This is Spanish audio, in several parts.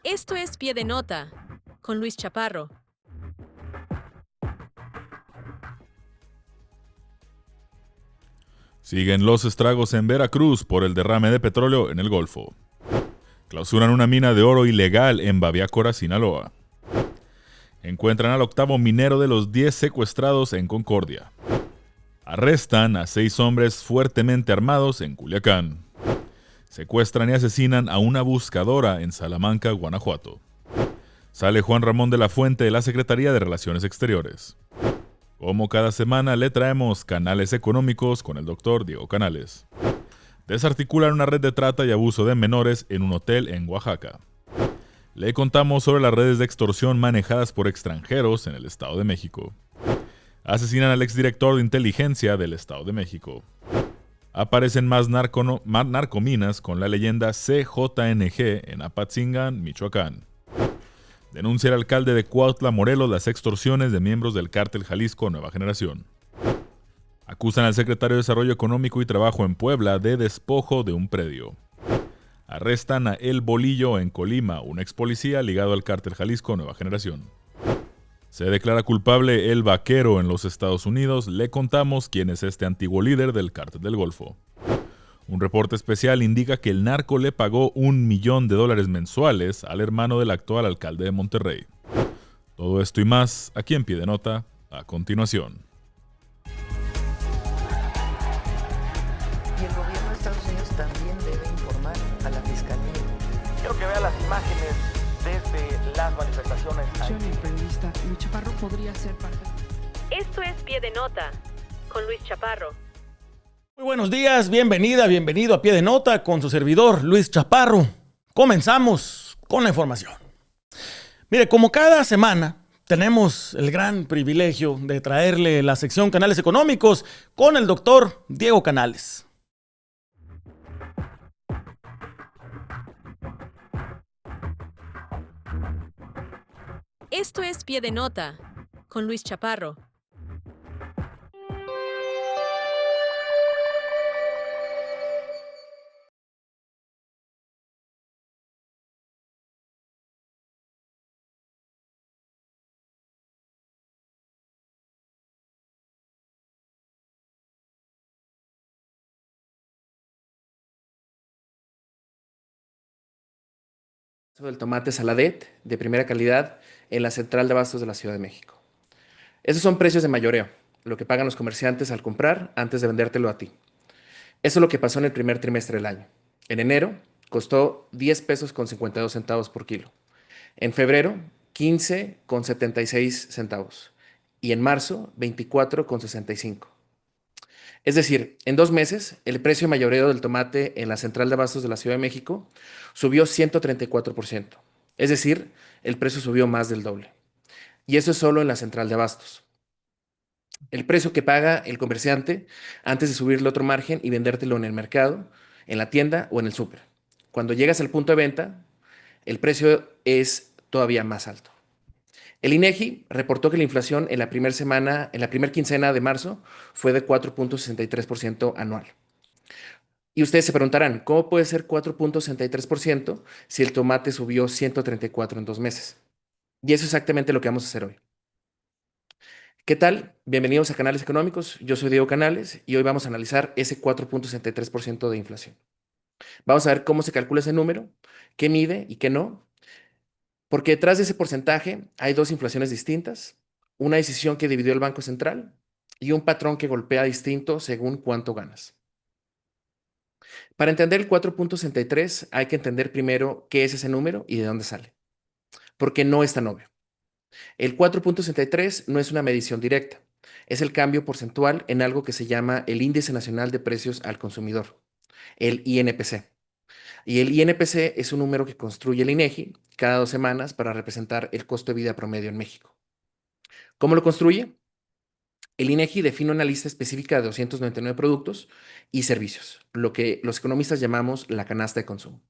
Esto es Pie de Nota, con Luis Chaparro. Siguen los estragos en Veracruz por el derrame de petróleo en el Golfo. Clausuran una mina de oro ilegal en Babiácora, Sinaloa. Encuentran al octavo minero de los 10 secuestrados en Concordia. Arrestan a 6 hombres fuertemente armados en Culiacán. Secuestran y asesinan a una buscadora en Salamanca, Guanajuato. Sale Juan Ramón de la Fuente de la Secretaría de Relaciones Exteriores. Como cada semana le traemos canales económicos con el doctor Diego Canales. Desarticulan una red de trata y abuso de menores en un hotel en Oaxaca. Le contamos sobre las redes de extorsión manejadas por extranjeros en el Estado de México. Asesinan al exdirector de inteligencia del Estado de México. Aparecen más narcominas con la leyenda CJNG en Apatzingán, Michoacán. Denuncia el alcalde de Cuautla, Morelos, las extorsiones de miembros del cártel Jalisco Nueva Generación. Acusan al secretario de Desarrollo Económico y Trabajo en Puebla de despojo de un predio. Arrestan a El Bolillo en Colima, un ex policía ligado al cártel Jalisco Nueva Generación. Se declara culpable El Vaquero en los Estados Unidos. Le contamos quién es este antiguo líder del cártel del Golfo. Un reporte especial indica que el narco le pagó $1 millón mensuales al hermano del actual alcalde de Monterrey. Todo esto y más aquí en Pie de Nota, a continuación. Y el gobierno de Estados Unidos también debe informar a la Fiscalía. Quiero que vea las imágenes desde las manifestaciones. El periodista Luis Chaparro podría ser parte. Esto es Pie de Nota, con Luis Chaparro. Muy buenos días, bienvenido a Pie de Nota con su servidor Luis Chaparro. Comenzamos con la información. Mire, como cada semana tenemos el gran privilegio de traerle la sección Canales Económicos con el doctor Diego Canales. Esto es Pie de Nota, con Luis Chaparro. Del tomate Saladet de primera calidad en la central de abastos de la Ciudad de México. Esos son precios de mayoreo, lo que pagan los comerciantes al comprar antes de vendértelo a ti. Eso es lo que pasó en el primer trimestre del año. En enero costó 10 pesos con 52 centavos por kilo. En febrero, 15 con 76 centavos. Y en marzo, 24 con 65. Es decir, en 2 meses, el precio mayoreo del tomate en la central de abastos de la Ciudad de México subió 134%. Es decir, el precio subió más del doble. Y eso es solo en la central de abastos. El precio que paga el comerciante antes de subirle otro margen y vendértelo en el mercado, en la tienda o en el súper. Cuando llegas al punto de venta, el precio es todavía más alto. El INEGI reportó que la inflación en la primera quincena de marzo fue de 4.63% anual. Y ustedes se preguntarán, ¿cómo puede ser 4.63% si el tomate subió 134 en 2 meses? Y eso es exactamente lo que vamos a hacer hoy. ¿Qué tal? Bienvenidos a Canales Económicos. Yo soy Diego Canales y hoy vamos a analizar ese 4.63% de inflación. Vamos a ver cómo se calcula ese número, qué mide y qué no. Porque detrás de ese porcentaje hay 2 inflaciones distintas, una decisión que dividió el Banco Central y un patrón que golpea distinto según cuánto ganas. Para entender el 4.63 hay que entender primero qué es ese número y de dónde sale, porque no es tan obvio. El 4.63 no es una medición directa, es el cambio porcentual en algo que se llama el Índice Nacional de Precios al Consumidor, el INPC. Y el INPC es un número que construye el INEGI cada 2 semanas para representar el costo de vida promedio en México. ¿Cómo lo construye? El INEGI define una lista específica de 299 productos y servicios, lo que los economistas llamamos la canasta de consumo.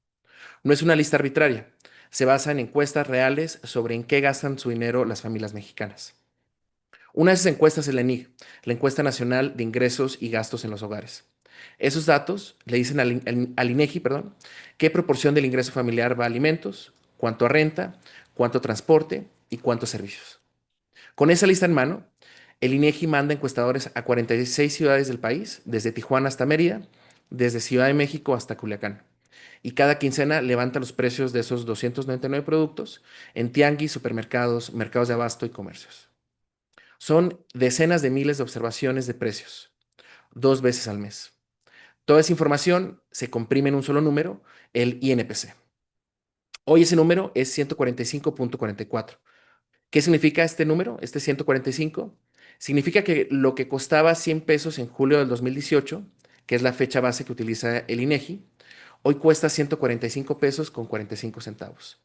No es una lista arbitraria, se basa en encuestas reales sobre en qué gastan su dinero las familias mexicanas. Una de esas encuestas es la ENIG, la Encuesta Nacional de Ingresos y Gastos en los Hogares. Esos datos le dicen al INEGI, qué proporción del ingreso familiar va a alimentos, cuánto a renta, cuánto a transporte y cuántos servicios. Con esa lista en mano, el INEGI manda encuestadores a 46 ciudades del país, desde Tijuana hasta Mérida, desde Ciudad de México hasta Culiacán. Y cada quincena levanta los precios de esos 299 productos en tianguis, supermercados, mercados de abasto y comercios. Son decenas de miles de observaciones de precios, 2 veces al mes. Toda esa información se comprime en un solo número, el INPC. Hoy ese número es 145.44. ¿Qué significa este número, este 145? Significa que lo que costaba 100 pesos en julio del 2018, que es la fecha base que utiliza el INEGI, hoy cuesta 145 pesos con 45 centavos.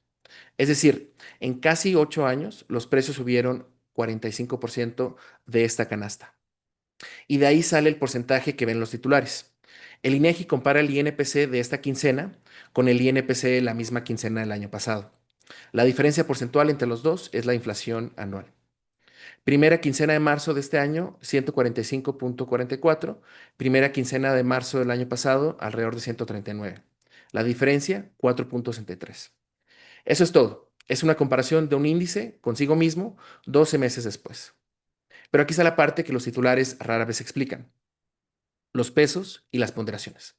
Es decir, en casi 8 años los precios subieron 45% de esta canasta. Y de ahí sale el porcentaje que ven los titulares. El INEGI compara el INPC de esta quincena con el INPC de la misma quincena del año pasado. La diferencia porcentual entre los dos es la inflación anual. Primera quincena de marzo de este año, 145.44. Primera quincena de marzo del año pasado, alrededor de 139. La diferencia, 4.63. Eso es todo. Es una comparación de un índice consigo mismo 12 meses después. Pero aquí está la parte que los titulares rara vez explican: los pesos y las ponderaciones.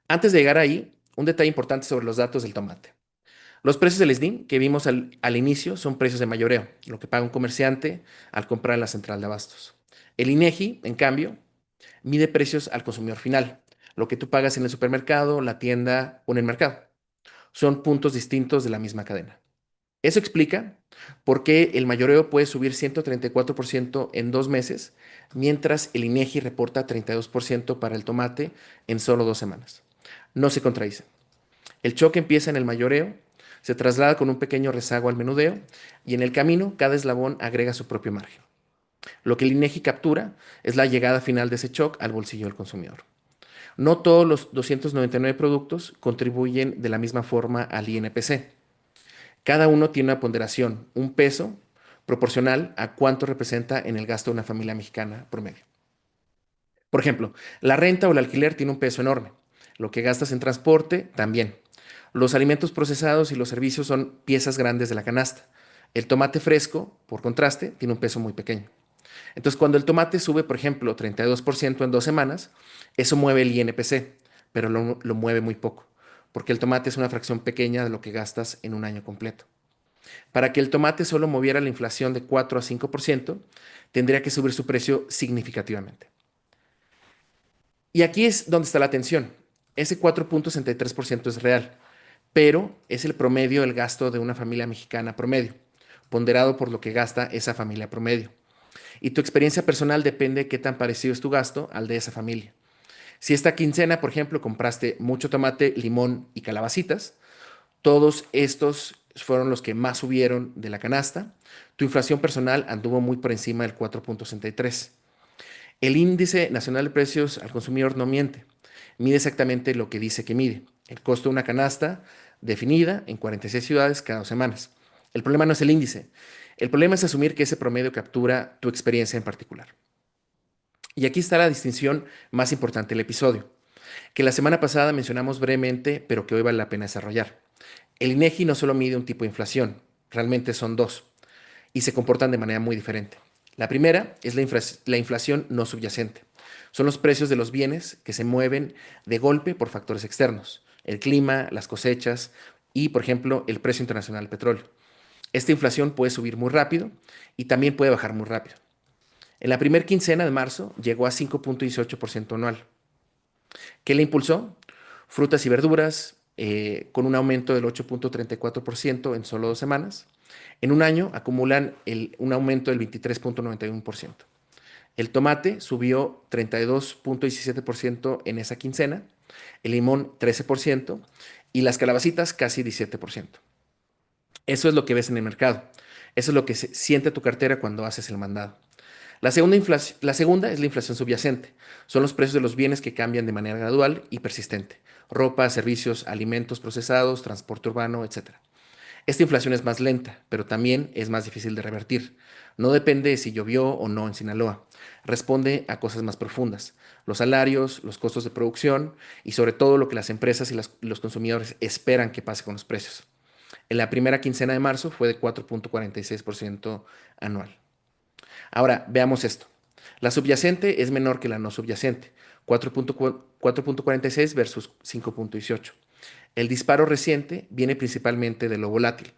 Antes de llegar ahí, un detalle importante sobre los datos del tomate. Los precios del SNIN que vimos al inicio son precios de mayoreo, lo que paga un comerciante al comprar en la central de abastos. El INEGI, en cambio, mide precios al consumidor final, lo que tú pagas en el supermercado, la tienda o en el mercado. Son puntos distintos de la misma cadena. Eso explica por qué el mayoreo puede subir 134% en 2 meses, mientras el INEGI reporta 32% para el tomate en solo 2 semanas. No se contradicen. El choque empieza en el mayoreo, se traslada con un pequeño rezago al menudeo y en el camino cada eslabón agrega su propio margen. Lo que el INEGI captura es la llegada final de ese shock al bolsillo del consumidor. No todos los 299 productos contribuyen de la misma forma al INPC. Cada uno tiene una ponderación, un peso proporcional a cuánto representa en el gasto de una familia mexicana promedio. Por ejemplo, la renta o el alquiler tiene un peso enorme. Lo que gastas en transporte también. Los alimentos procesados y los servicios son piezas grandes de la canasta. El tomate fresco, por contraste, tiene un peso muy pequeño. Entonces, cuando el tomate sube, por ejemplo, 32% en 2 semanas, eso mueve el INPC, pero lo mueve muy poco, porque el tomate es una fracción pequeña de lo que gastas en un año completo. Para que el tomate solo moviera la inflación de 4 a 5%, tendría que subir su precio significativamente. Y aquí es donde está la tensión. Ese 4.63% es real, pero es el promedio del gasto de una familia mexicana promedio, ponderado por lo que gasta esa familia promedio. Y tu experiencia personal depende de qué tan parecido es tu gasto al de esa familia. Si esta quincena, por ejemplo, compraste mucho tomate, limón y calabacitas, todos estos fueron los que más subieron de la canasta, tu inflación personal anduvo muy por encima del 4.63. El índice nacional de precios al consumidor no miente, mide exactamente lo que dice que mide, el costo de una canasta definida en 46 ciudades cada 2 semanas. El problema no es el índice, el problema es asumir que ese promedio captura tu experiencia en particular. Y aquí está la distinción más importante del episodio, que la semana pasada mencionamos brevemente, pero que hoy vale la pena desarrollar. El INEGI no solo mide un tipo de inflación, realmente son 2, y se comportan de manera muy diferente. La primera es la inflación no subyacente. Son los precios de los bienes que se mueven de golpe por factores externos, el clima, las cosechas y, por ejemplo, el precio internacional del petróleo. Esta inflación puede subir muy rápido y también puede bajar muy rápido. En la primera quincena de marzo llegó a 5.18% anual. ¿Qué le impulsó? Frutas y verduras, con un aumento del 8.34% en solo 2 semanas. En un año acumulan un aumento del 23.91%. El tomate subió 32.17% en esa quincena, el limón 13% y las calabacitas casi 17%. Eso es lo que ves en el mercado. Eso es lo que siente tu cartera cuando haces el mandado. La segunda es la inflación subyacente. Son los precios de los bienes que cambian de manera gradual y persistente. Ropa, servicios, alimentos procesados, transporte urbano, etc. Esta inflación es más lenta, pero también es más difícil de revertir. No depende de si llovió o no en Sinaloa. Responde a cosas más profundas. Los salarios, los costos de producción y sobre todo lo que las empresas y los consumidores esperan que pase con los precios. En la primera quincena de marzo fue de 4.46% anual. Ahora, veamos esto. La subyacente es menor que la no subyacente, 4.46 versus 5.18. El disparo reciente viene principalmente de lo volátil,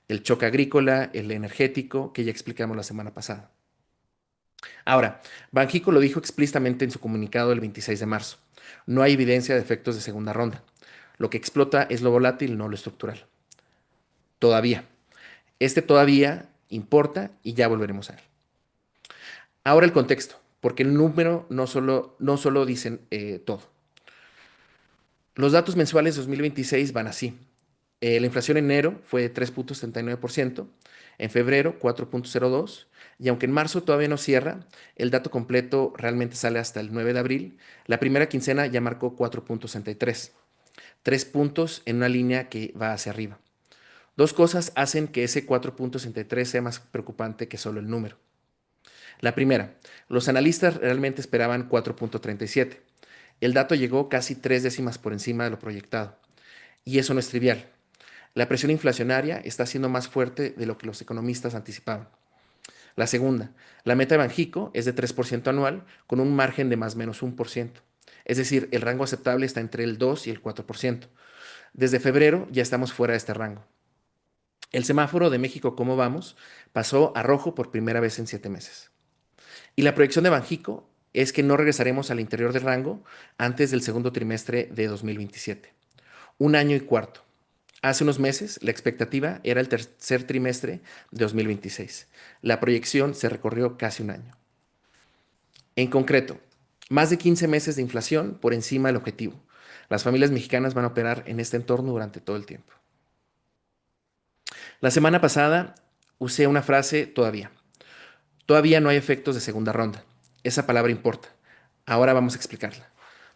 el choque agrícola, el energético, que ya explicamos la semana pasada. Ahora, Banxico lo dijo explícitamente en su comunicado del 26 de marzo. No hay evidencia de efectos de segunda ronda. Lo que explota es lo volátil, no lo estructural. Todavía. Este todavía importa y ya volveremos a él. Ahora el contexto, porque el número no solo dicen todo. Los datos mensuales de 2026 van así. La inflación en enero fue de 3.79%, en febrero 4.02%, y aunque en marzo todavía no cierra, el dato completo realmente sale hasta el 9 de abril, la primera quincena ya marcó 4.63%, 3 puntos en una línea que va hacia arriba. Dos cosas hacen que ese 4.63 sea más preocupante que solo el número. La primera, los analistas realmente esperaban 4.37. El dato llegó casi 3 décimas por encima de lo proyectado. Y eso no es trivial. La presión inflacionaria está siendo más fuerte de lo que los economistas anticipaban. La segunda, la meta de Banxico es de 3% anual con un margen de más o menos 1%. Es decir, el rango aceptable está entre el 2 y el 4%. Desde febrero ya estamos fuera de este rango. El semáforo de México ¿Cómo vamos? Pasó a rojo por primera vez en 7 meses. Y la proyección de Banxico es que no regresaremos al interior del rango antes del segundo trimestre de 2027. 1 año y cuarto. Hace unos meses la expectativa era el tercer trimestre de 2026. La proyección se recorrió casi 1 año. En concreto, más de 15 meses de inflación por encima del objetivo. Las familias mexicanas van a operar en este entorno durante todo el tiempo. La semana pasada usé una frase todavía. Todavía no hay efectos de segunda ronda. Esa palabra importa. Ahora vamos a explicarla.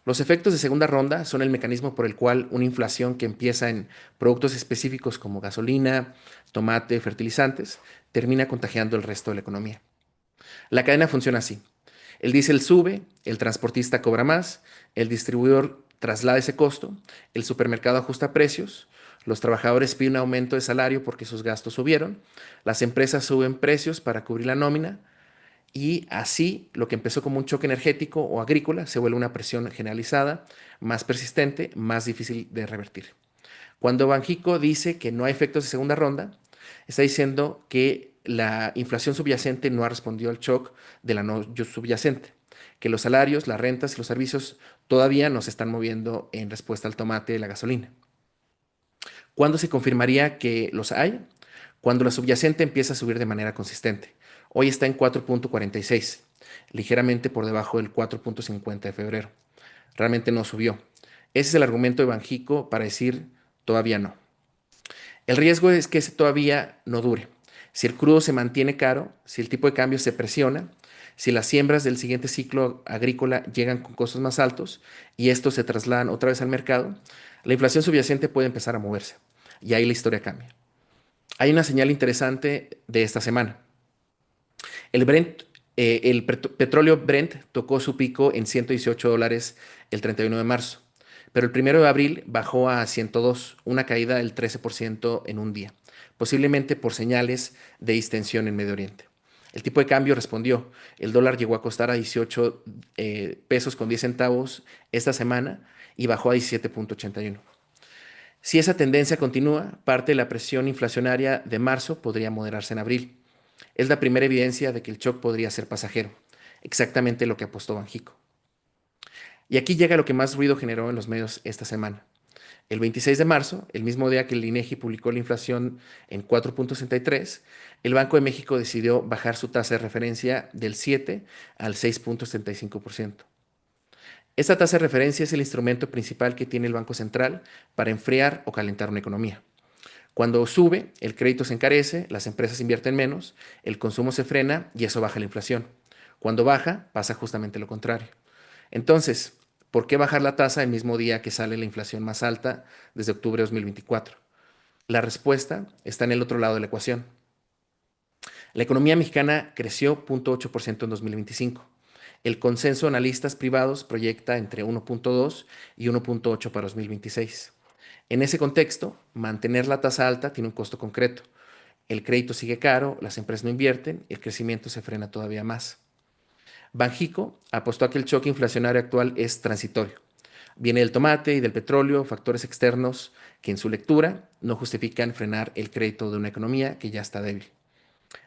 Los efectos de segunda ronda son el mecanismo por el cual una inflación que empieza en productos específicos como gasolina, tomate, fertilizantes, termina contagiando el resto de la economía. La cadena funciona así. El diésel sube, el transportista cobra más, el distribuidor traslada ese costo, el supermercado ajusta precios, los trabajadores piden un aumento de salario porque sus gastos subieron, las empresas suben precios para cubrir la nómina, y así lo que empezó como un choque energético o agrícola se vuelve una presión generalizada, más persistente, más difícil de revertir. Cuando Banxico dice que no hay efectos de segunda ronda, está diciendo que la inflación subyacente no ha respondido al shock de la no subyacente, que los salarios, las rentas y los servicios todavía no se están moviendo en respuesta al tomate y la gasolina. ¿Cuándo se confirmaría que los hay? Cuando la subyacente empieza a subir de manera consistente. Hoy está en 4.46, ligeramente por debajo del 4.50 de febrero. Realmente no subió. Ese es el argumento de Banxico para decir todavía no. El riesgo es que ese todavía no dure. Si el crudo se mantiene caro, si el tipo de cambio se presiona, si las siembras del siguiente ciclo agrícola llegan con costos más altos y estos se trasladan otra vez al mercado, la inflación subyacente puede empezar a moverse. Y ahí la historia cambia. Hay una señal interesante de esta semana. El petróleo Brent tocó su pico en $118 el 31 de marzo, pero el 1 de abril bajó a 102, una caída del 13% en un día, posiblemente por señales de distensión en Medio Oriente. El tipo de cambio respondió. El dólar llegó a costar a 18 pesos con 10 centavos esta semana y bajó a 17.81. Si esa tendencia continúa, parte de la presión inflacionaria de marzo podría moderarse en abril. Es la primera evidencia de que el shock podría ser pasajero, exactamente lo que apostó Banxico. Y aquí llega lo que más ruido generó en los medios esta semana. El 26 de marzo, el mismo día que el INEGI publicó la inflación en 4.63, el Banco de México decidió bajar su tasa de referencia del 7 al 6.75%. Esta tasa de referencia es el instrumento principal que tiene el Banco Central para enfriar o calentar una economía. Cuando sube, el crédito se encarece, las empresas invierten menos, el consumo se frena y eso baja la inflación. Cuando baja, pasa justamente lo contrario. Entonces, ¿por qué bajar la tasa el mismo día que sale la inflación más alta desde octubre de 2024? La respuesta está en el otro lado de la ecuación. La economía mexicana creció 0.8% en 2025. El consenso de analistas privados proyecta entre 1.2 y 1.8 para 2026. En ese contexto, mantener la tasa alta tiene un costo concreto. El crédito sigue caro, las empresas no invierten y el crecimiento se frena todavía más. Banxico apostó a que el choque inflacionario actual es transitorio. Viene del tomate y del petróleo, factores externos que en su lectura no justifican frenar el crédito de una economía que ya está débil.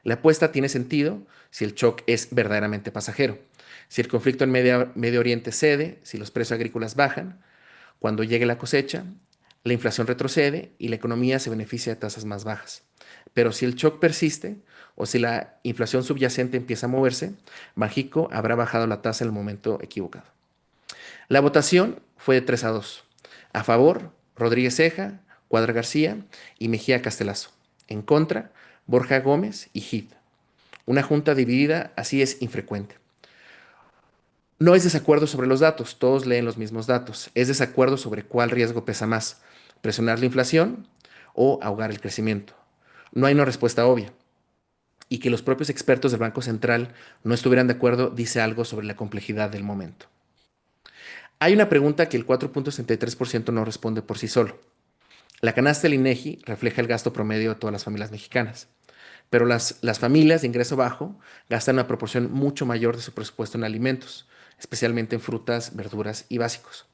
La apuesta tiene sentido si el shock es verdaderamente pasajero, si el conflicto en Medio Oriente cede, si los precios agrícolas bajan, cuando llegue la cosecha, la inflación retrocede y la economía se beneficia de tasas más bajas. Pero si el shock persiste o si la inflación subyacente empieza a moverse, Banxico habrá bajado la tasa en el momento equivocado. La votación fue de 3-2. A favor, Rodríguez Ceja, Cuadra García y Mejía Castelazo. En contra, Borja Gómez y Gid. Una junta dividida así es infrecuente. No es desacuerdo sobre los datos, todos leen los mismos datos. Es desacuerdo sobre cuál riesgo pesa más, presionar la inflación o ahogar el crecimiento. No hay una respuesta obvia. Y que los propios expertos del Banco Central no estuvieran de acuerdo dice algo sobre la complejidad del momento. Hay una pregunta que el 4.63% no responde por sí solo. La canasta del INEGI refleja el gasto promedio de todas las familias mexicanas, pero las familias de ingreso bajo gastan una proporción mucho mayor de su presupuesto en alimentos, especialmente en frutas, verduras y básicos.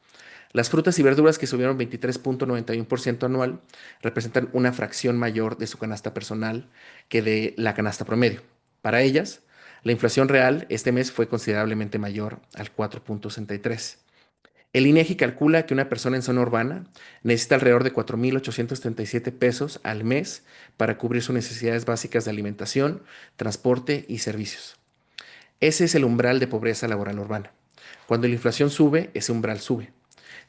Las frutas y verduras, que subieron 23.91% anual, representan una fracción mayor de su canasta personal que de la canasta promedio. Para ellas, la inflación real este mes fue considerablemente mayor, al 4.63%. El INEGI calcula que una persona en zona urbana necesita alrededor de 4.837 pesos al mes para cubrir sus necesidades básicas de alimentación, transporte y servicios. Ese es el umbral de pobreza laboral urbana. Cuando la inflación sube, ese umbral sube.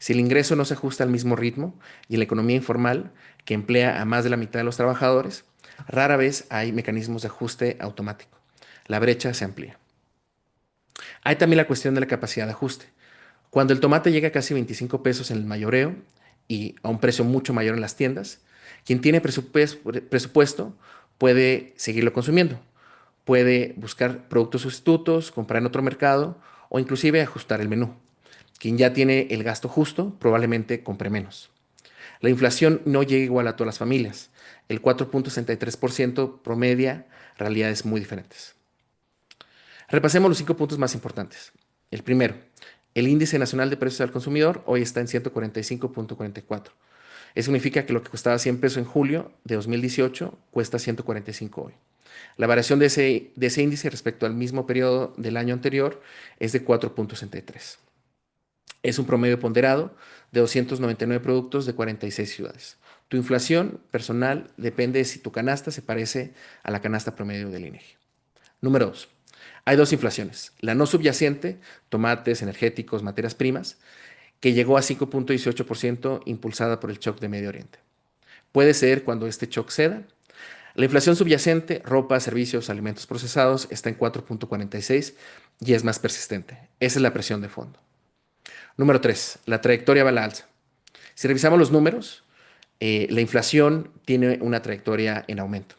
Si el ingreso no se ajusta al mismo ritmo y en la economía informal, que emplea a más de la mitad de los trabajadores, rara vez hay mecanismos de ajuste automático. La brecha se amplía. Hay también la cuestión de la capacidad de ajuste. Cuando el tomate llega a casi 25 pesos en el mayoreo y a un precio mucho mayor en las tiendas, quien tiene presupuesto puede seguirlo consumiendo. Puede buscar productos sustitutos, comprar en otro mercado o inclusive ajustar el menú. Quien ya tiene el gasto justo probablemente compre menos. La inflación no llega igual a todas las familias. El 4.63% promedia realidades muy diferentes. Repasemos los 5 puntos más importantes. El primero, el índice nacional de precios al consumidor hoy está en 145.44. Eso significa que lo que costaba 100 pesos en julio de 2018 cuesta 145 hoy. La variación de ese índice respecto al mismo periodo del año anterior es de 4.63. Es un promedio ponderado de 299 productos de 46 ciudades. Tu inflación personal depende de si tu canasta se parece a la canasta promedio del INEGI. Número 2. Hay dos inflaciones. La no subyacente, tomates, energéticos, materias primas, que llegó a 5.18% impulsada por el shock de Medio Oriente. Puede ser cuando este shock ceda. La inflación subyacente, ropa, servicios, alimentos procesados, está en 4.46 y es más persistente. Esa es la presión de fondo. Número 3. La trayectoria va a la alza. Si revisamos los números, la inflación tiene una trayectoria en aumento.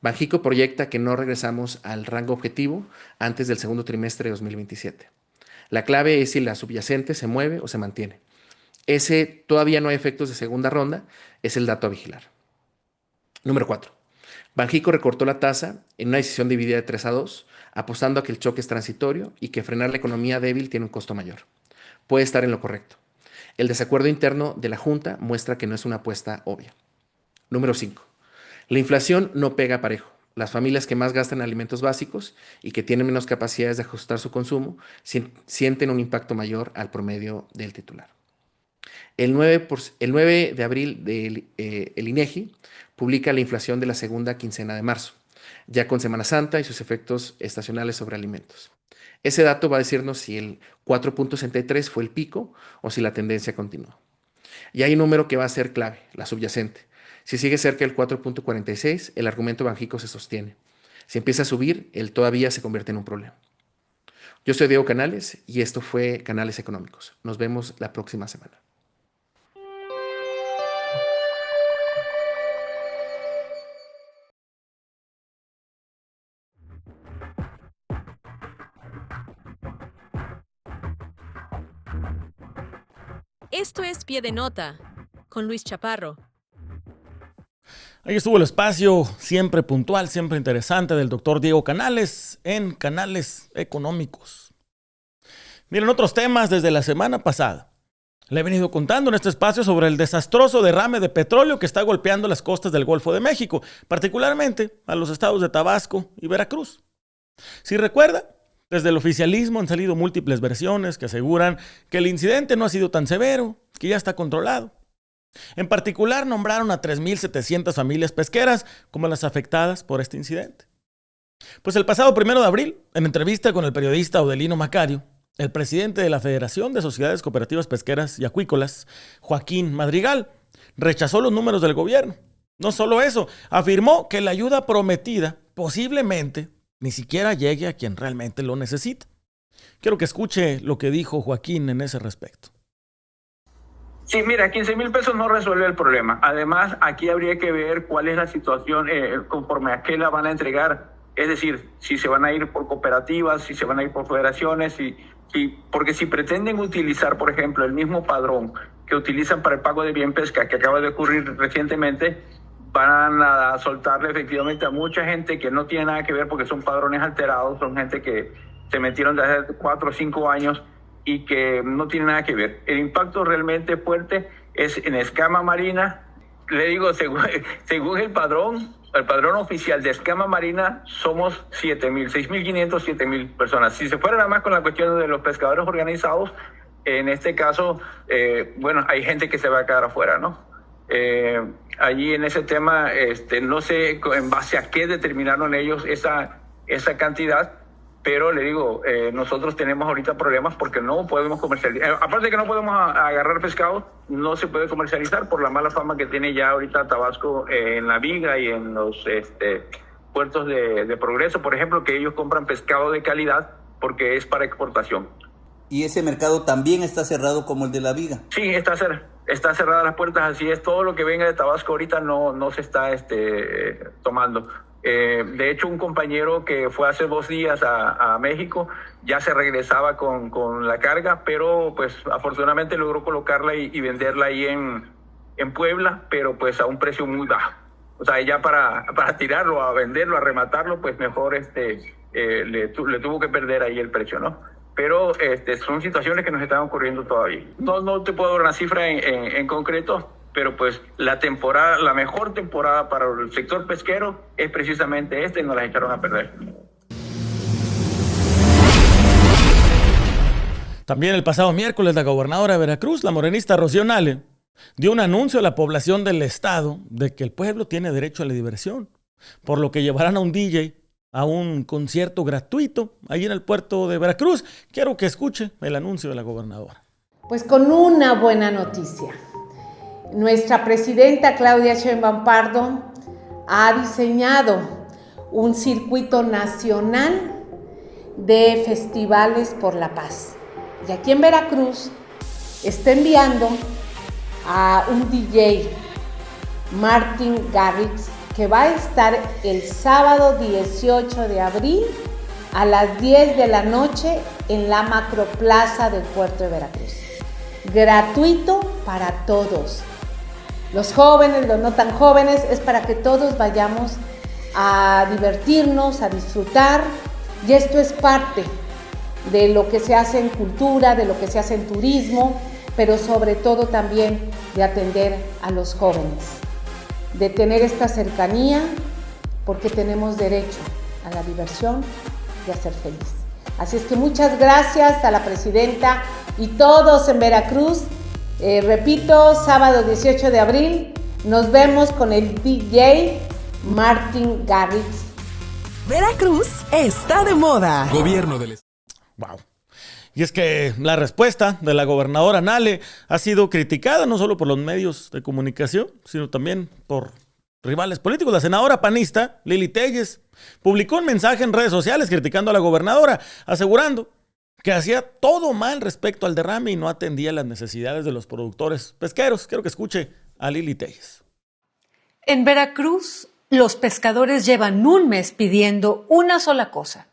Banxico proyecta que no regresamos al rango objetivo antes del segundo trimestre de 2027. La clave es si la subyacente se mueve o se mantiene. Ese todavía no hay efectos de segunda ronda, es el dato a vigilar. Número 4. Banxico recortó la tasa en una decisión dividida de 3-2, apostando a que el choque es transitorio y que frenar la economía débil tiene un costo mayor. Puede estar en lo correcto. El desacuerdo interno de la Junta muestra que no es una apuesta obvia. Número 5. La inflación no pega parejo. Las familias que más gastan en alimentos básicos y que tienen menos capacidades de ajustar su consumo sienten un impacto mayor al promedio del titular. El 9 de abril el INEGI publica la inflación de la segunda quincena de marzo, ya con Semana Santa y sus efectos estacionales sobre alimentos. Ese dato va a decirnos si el 4.63 fue el pico o si la tendencia continúa. Y hay un número que va a ser clave, la subyacente. Si sigue cerca del 4.46, el argumento Banxico se sostiene. Si empieza a subir, el todavía se convierte en un problema. Yo soy Diego Canales y esto fue Canales Económicos. Nos vemos la próxima semana. Esto es Pie de Nota. con Luis Chaparro. Ahí estuvo el espacio siempre puntual, siempre interesante del doctor Diego Canales en Canales Económicos. Miren, otros temas desde la semana pasada. Le he venido contando en este espacio sobre el desastroso derrame de petróleo que está golpeando las costas del Golfo de México, particularmente a los estados de Tabasco y Veracruz. Si recuerda, desde el oficialismo han salido múltiples versiones que aseguran que el incidente no ha sido tan severo, que ya está controlado. En particular, nombraron a 3.700 familias pesqueras como las afectadas por este incidente. Pues el pasado 1 de abril, en entrevista con el periodista Odelino Macario, el presidente de la Federación de Sociedades Cooperativas Pesqueras y Acuícolas, Joaquín Madrigal, rechazó los números del gobierno. No solo eso, afirmó que la ayuda prometida posiblemente ni siquiera llegue a quien realmente lo necesita. Quiero que escuche lo que dijo Joaquín en ese respecto. Sí, mira, 15,000 pesos no resuelve el problema. Además, aquí habría que ver cuál es la situación conforme a qué la van a entregar. Es decir, si se van a ir por cooperativas, si se van a ir por federaciones, porque si pretenden utilizar, por ejemplo, el mismo padrón que utilizan para el pago de bien pesca que acaba de ocurrir recientemente, van a soltarle efectivamente a mucha gente que no tiene nada que ver porque son padrones alterados, son gente que se metieron desde hace 4 o 5 años y que no tiene nada que ver. El impacto realmente fuerte es en escama marina. Le digo, según el padrón oficial de escama marina, somos 6.500, 7,000 personas. Si se fuera nada más con la cuestión de los pescadores organizados, en este caso, hay gente que se va a quedar afuera, ¿no? Allí en ese tema, no sé en base a qué determinaron ellos esa cantidad, pero le digo, nosotros tenemos ahorita problemas porque no podemos comercializar. Aparte de que no podemos agarrar pescado, no se puede comercializar por la mala fama que tiene ya ahorita Tabasco en la viga y en los puertos de Progreso, por ejemplo, que ellos compran pescado de calidad porque es para exportación. ¿Y ese mercado también está cerrado como el de la viga? Sí, está cerradas las puertas, así es. Todo lo que venga de Tabasco ahorita no se está tomando. De hecho, un compañero que fue hace 2 días a México ya se regresaba con la carga, pero pues afortunadamente logró colocarla y venderla ahí en Puebla, pero pues a un precio muy bajo. O sea, ya para tirarlo, a venderlo, a rematarlo, pues mejor le tuvo que perder ahí el precio, ¿no? Pero son situaciones que nos están ocurriendo todavía. No te puedo dar una cifra en concreto, pero pues la mejor temporada para el sector pesquero es precisamente y nos la echaron a perder. También el pasado miércoles la gobernadora de Veracruz, la morenista Rocío Nale, dio un anuncio a la población del estado de que el pueblo tiene derecho a la diversión, por lo que llevarán a un DJ a un concierto gratuito ahí en el puerto de Veracruz. Quiero que escuche el anuncio de la gobernadora. Pues con una buena noticia. Nuestra presidenta Claudia Sheinbaum Pardo ha diseñado un circuito nacional de festivales por la paz. Y aquí en Veracruz está enviando a un DJ, Martin Garrix, que va a estar el sábado 18 de abril a las 10 de la noche en la macroplaza del puerto de Veracruz. Gratuito para todos. Los jóvenes, los no tan jóvenes, es para que todos vayamos a divertirnos, a disfrutar. Y esto es parte de lo que se hace en cultura, de lo que se hace en turismo, pero sobre todo también de atender a los jóvenes, de tener esta cercanía, porque tenemos derecho a la diversión y a ser feliz. Así es que muchas gracias a la presidenta y todos en Veracruz. Repito, sábado 18 de abril, nos vemos con el DJ Martin Garrix. Veracruz está de moda. Gobierno del Estado. Wow. Y es que la respuesta de la gobernadora Nale ha sido criticada no solo por los medios de comunicación, sino también por rivales políticos. La senadora panista Lili Téllez publicó un mensaje en redes sociales criticando a la gobernadora, asegurando que hacía todo mal respecto al derrame y no atendía las necesidades de los productores pesqueros. Quiero que escuche a Lili Téllez. En Veracruz, los pescadores llevan 1 mes pidiendo una sola cosa: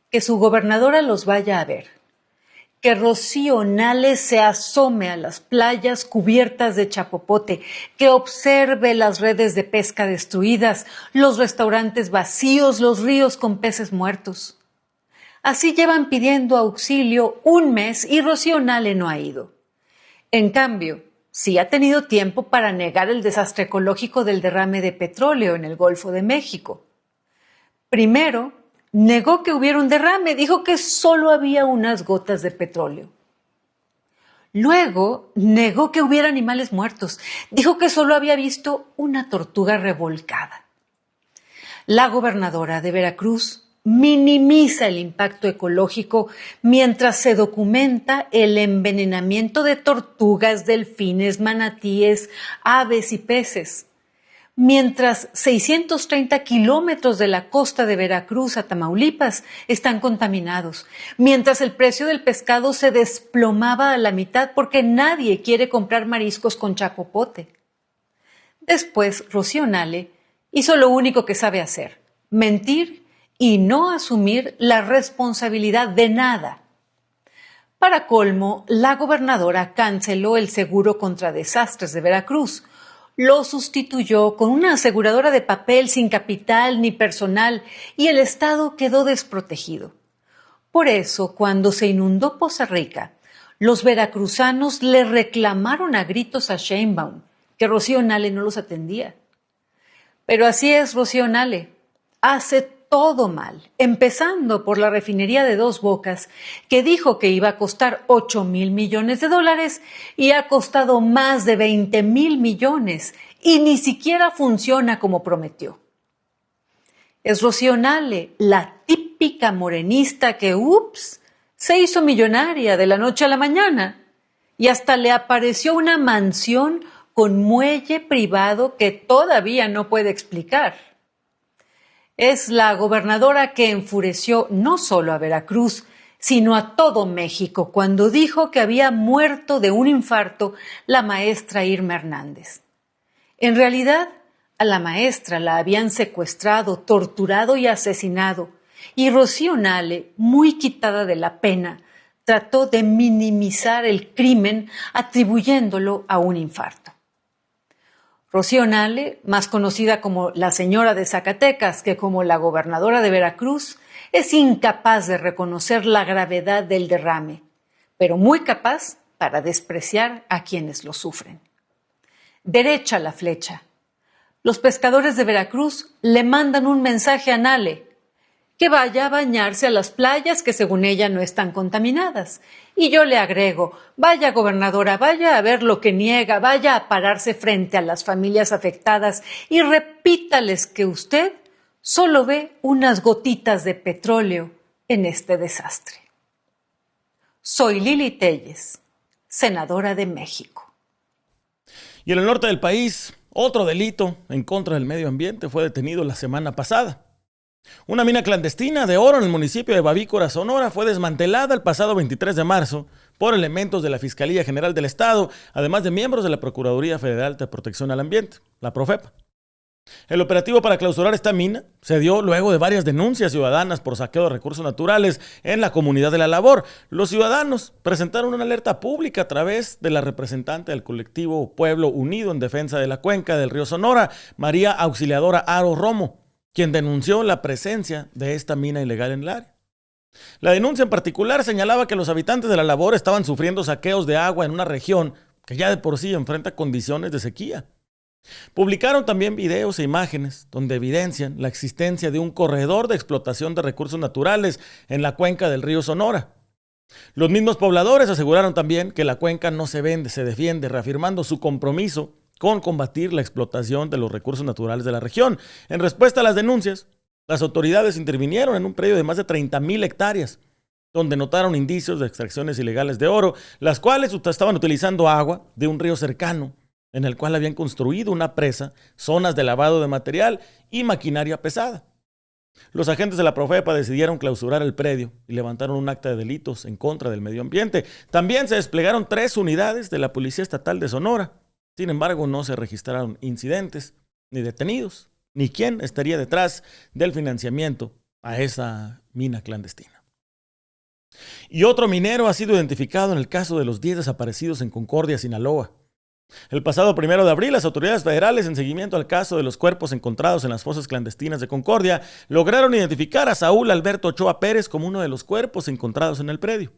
que su gobernadora los vaya a ver, que Rocío Nale se asome a las playas cubiertas de chapopote, que observe las redes de pesca destruidas, los restaurantes vacíos, los ríos con peces muertos. Así llevan pidiendo auxilio un mes y Rocío Nale no ha ido. En cambio, sí ha tenido tiempo para negar el desastre ecológico del derrame de petróleo en el Golfo de México. Primero, negó que hubiera un derrame, dijo que solo había unas gotas de petróleo. Luego, negó que hubiera animales muertos, dijo que solo había visto una tortuga revolcada. La gobernadora de Veracruz minimiza el impacto ecológico mientras se documenta el envenenamiento de tortugas, delfines, manatíes, aves y peces. Mientras 630 kilómetros de la costa de Veracruz a Tamaulipas están contaminados, mientras el precio del pescado se desplomaba a la mitad porque nadie quiere comprar mariscos con chapopote. Después, Rocío Nale hizo lo único que sabe hacer: mentir y no asumir la responsabilidad de nada. Para colmo, la gobernadora canceló el seguro contra desastres de Veracruz. Lo sustituyó con una aseguradora de papel sin capital ni personal y el Estado quedó desprotegido. Por eso, cuando se inundó Poza Rica, los veracruzanos le reclamaron a gritos a Sheinbaum que Rocío Nale no los atendía. Pero así es Rocío Nale, hace todo mal, empezando por la refinería de Dos Bocas, que dijo que iba a costar $8,000 millones y ha costado más de $20,000 millones y ni siquiera funciona como prometió. Es Rocío Nale, la típica morenista que, se hizo millonaria de la noche a la mañana y hasta le apareció una mansión con muelle privado que todavía no puede explicar. Es la gobernadora que enfureció no solo a Veracruz, sino a todo México cuando dijo que había muerto de un infarto la maestra Irma Hernández. En realidad, a la maestra la habían secuestrado, torturado y asesinado, y Rocío Nale, muy quitada de la pena, trató de minimizar el crimen atribuyéndolo a un infarto. Rocío Nale, más conocida como la señora de Zacatecas que como la gobernadora de Veracruz, es incapaz de reconocer la gravedad del derrame, pero muy capaz para despreciar a quienes lo sufren. Derecha la flecha. Los pescadores de Veracruz le mandan un mensaje a Nale: que vaya a bañarse a las playas que según ella no están contaminadas. Y yo le agrego: vaya gobernadora, vaya a ver lo que niega, vaya a pararse frente a las familias afectadas y repítales que usted solo ve unas gotitas de petróleo en este desastre. Soy Lili Téllez, senadora de México. Y en el norte del país, otro delito en contra del medio ambiente fue detenido la semana pasada. Una mina clandestina de oro en el municipio de Bavícora, Sonora, fue desmantelada el pasado 23 de marzo por elementos de la Fiscalía General del Estado, además de miembros de la Procuraduría Federal de Protección al Ambiente, la Profepa. El operativo para clausurar esta mina se dio luego de varias denuncias ciudadanas por saqueo de recursos naturales en la comunidad de La Labor. Los ciudadanos presentaron una alerta pública a través de la representante del colectivo Pueblo Unido en Defensa de la Cuenca del Río Sonora, María Auxiliadora Aro Romo, quien denunció la presencia de esta mina ilegal en el área. La denuncia en particular señalaba que los habitantes de La Labor estaban sufriendo saqueos de agua en una región que ya de por sí enfrenta condiciones de sequía. Publicaron también videos e imágenes donde evidencian la existencia de un corredor de explotación de recursos naturales en la cuenca del río Sonora. Los mismos pobladores aseguraron también que la cuenca no se vende, se defiende, reafirmando su compromiso con combatir la explotación de los recursos naturales de la región. En respuesta a las denuncias, las autoridades intervinieron en un predio de más de 30,000 hectáreas, donde notaron indicios de extracciones ilegales de oro, las cuales estaban utilizando agua de un río cercano, en el cual habían construido una presa, zonas de lavado de material y maquinaria pesada. Los agentes de la Profepa decidieron clausurar el predio y levantaron un acta de delitos en contra del medio ambiente. También se desplegaron 3 unidades de la Policía Estatal de Sonora. Sin embargo, no se registraron incidentes, ni detenidos, ni quién estaría detrás del financiamiento a esa mina clandestina. Y otro minero ha sido identificado en el caso de los 10 desaparecidos en Concordia, Sinaloa. El pasado 1 de abril, las autoridades federales, en seguimiento al caso de los cuerpos encontrados en las fosas clandestinas de Concordia, lograron identificar a Saúl Alberto Ochoa Pérez como uno de los cuerpos encontrados en el predio.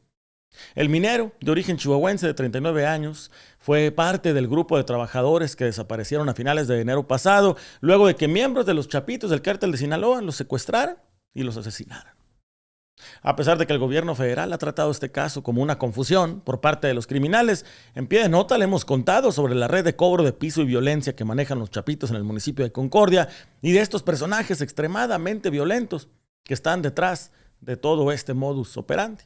El minero, de origen chihuahuense de 39 años, fue parte del grupo de trabajadores que desaparecieron a finales de enero pasado, luego de que miembros de los Chapitos del Cártel de Sinaloa los secuestraran y los asesinaran. A pesar de que el gobierno federal ha tratado este caso como una confusión por parte de los criminales, en Pie de Nota le hemos contado sobre la red de cobro de piso y violencia que manejan los Chapitos en el municipio de Concordia y de estos personajes extremadamente violentos que están detrás de todo este modus operandi.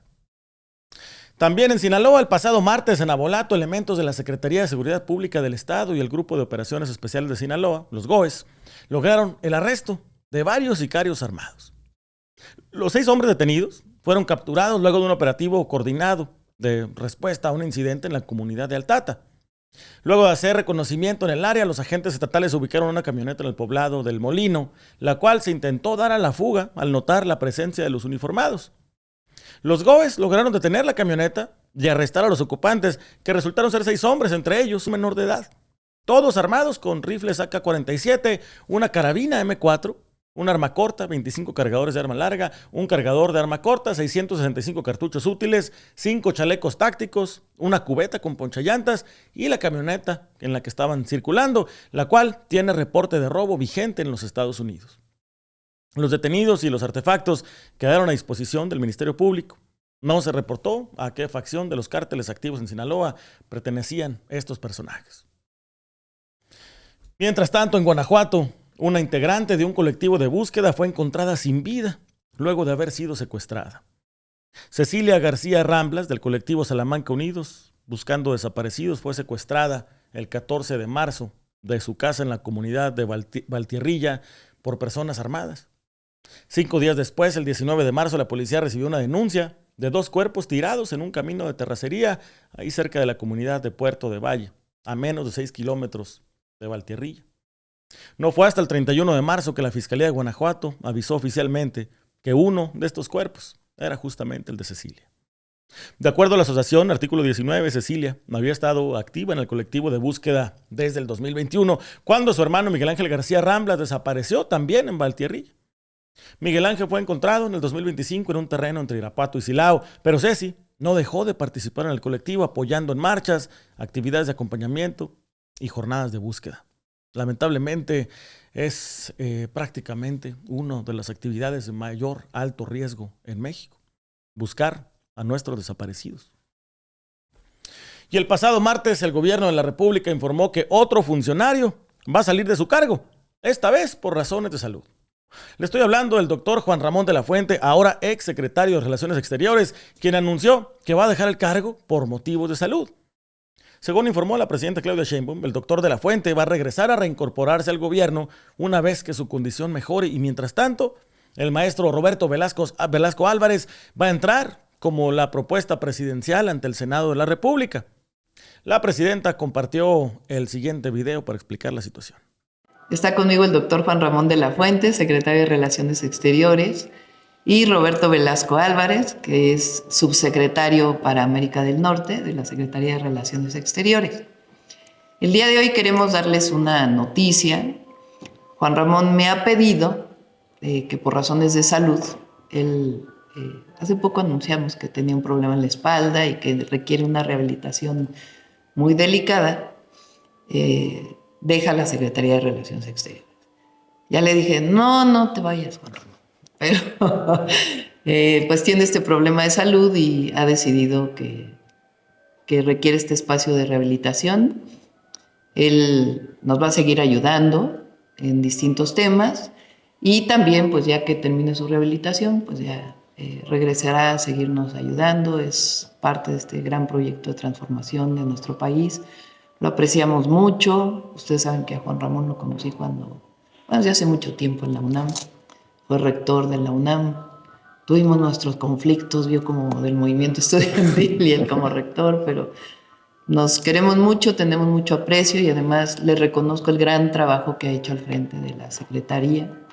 También en Sinaloa, el pasado martes en Abolato, elementos de la Secretaría de Seguridad Pública del Estado y el Grupo de Operaciones Especiales de Sinaloa, los GOES, lograron el arresto de varios sicarios armados. Los 6 hombres detenidos fueron capturados luego de un operativo coordinado de respuesta a un incidente en la comunidad de Altata. Luego de hacer reconocimiento en el área, los agentes estatales ubicaron una camioneta en el poblado del Molino, la cual se intentó dar a la fuga al notar la presencia de los uniformados. Los GOES lograron detener la camioneta y arrestar a los ocupantes, que resultaron ser 6 hombres, entre ellos un menor de edad. Todos armados con rifles AK-47, una carabina M4, un arma corta, 25 cargadores de arma larga, un cargador de arma corta, 665 cartuchos útiles, 5 chalecos tácticos, una cubeta con ponchallantas y la camioneta en la que estaban circulando, la cual tiene reporte de robo vigente en los Estados Unidos. Los detenidos y los artefactos quedaron a disposición del Ministerio Público. No se reportó a qué facción de los cárteles activos en Sinaloa pertenecían estos personajes. Mientras tanto, en Guanajuato, una integrante de un colectivo de búsqueda fue encontrada sin vida luego de haber sido secuestrada. Cecilia García Ramblas, del colectivo Salamanca Unidos, buscando desaparecidos, fue secuestrada el 14 de marzo de su casa en la comunidad de Valtierrilla por personas armadas. 5 días después, el 19 de marzo, la policía recibió una denuncia de 2 cuerpos tirados en un camino de terracería, ahí cerca de la comunidad de Puerto de Valle, a menos de 6 kilómetros de Valtierrilla. No fue hasta el 31 de marzo que la Fiscalía de Guanajuato avisó oficialmente que uno de estos cuerpos era justamente el de Cecilia. De acuerdo a la asociación, artículo 19, Cecilia había estado activa en el colectivo de búsqueda desde el 2021, cuando su hermano Miguel Ángel García Ramblas desapareció también en Valtierrilla. Miguel Ángel fue encontrado en el 2025 en un terreno entre Irapuato y Silao, pero Ceci no dejó de participar en el colectivo, apoyando en marchas, actividades de acompañamiento y jornadas de búsqueda. Lamentablemente es prácticamente una de las actividades de mayor alto riesgo en México, buscar a nuestros desaparecidos. Y el pasado martes el gobierno de la República informó que otro funcionario va a salir de su cargo, esta vez por razones de salud. Le estoy hablando del doctor Juan Ramón de la Fuente, ahora ex secretario de Relaciones Exteriores, quien anunció que va a dejar el cargo por motivos de salud. Según informó la presidenta Claudia Sheinbaum, el doctor de la Fuente va a regresar a reincorporarse al gobierno una vez que su condición mejore y mientras tanto, el maestro Roberto Velasco Álvarez va a entrar como la propuesta presidencial ante el Senado de la República. La presidenta compartió el siguiente video para explicar la situación. Está conmigo el doctor Juan Ramón de la Fuente, secretario de Relaciones Exteriores, y Roberto Velasco Álvarez, que es subsecretario para América del Norte de la Secretaría de Relaciones Exteriores. El día de hoy queremos darles una noticia. Juan Ramón me ha pedido que por razones de salud, hace poco anunciamos que tenía un problema en la espalda y que requiere una rehabilitación muy delicada, deja la Secretaría de Relaciones Exteriores. Ya le dije, no te vayas, Juan Ramón. Pero pues tiene este problema de salud y ha decidido que requiere este espacio de rehabilitación. Él nos va a seguir ayudando en distintos temas y también, pues ya que termine su rehabilitación, pues ya regresará a seguirnos ayudando. Es parte de este gran proyecto de transformación de nuestro país. Lo apreciamos mucho. Ustedes saben que a Juan Ramón lo conocí ya hace mucho tiempo en la UNAM. Fue rector de la UNAM. Tuvimos nuestros conflictos, vio como del movimiento estudiantil y él como rector, pero nos queremos mucho, tenemos mucho aprecio y además le reconozco el gran trabajo que ha hecho al frente de la Secretaría.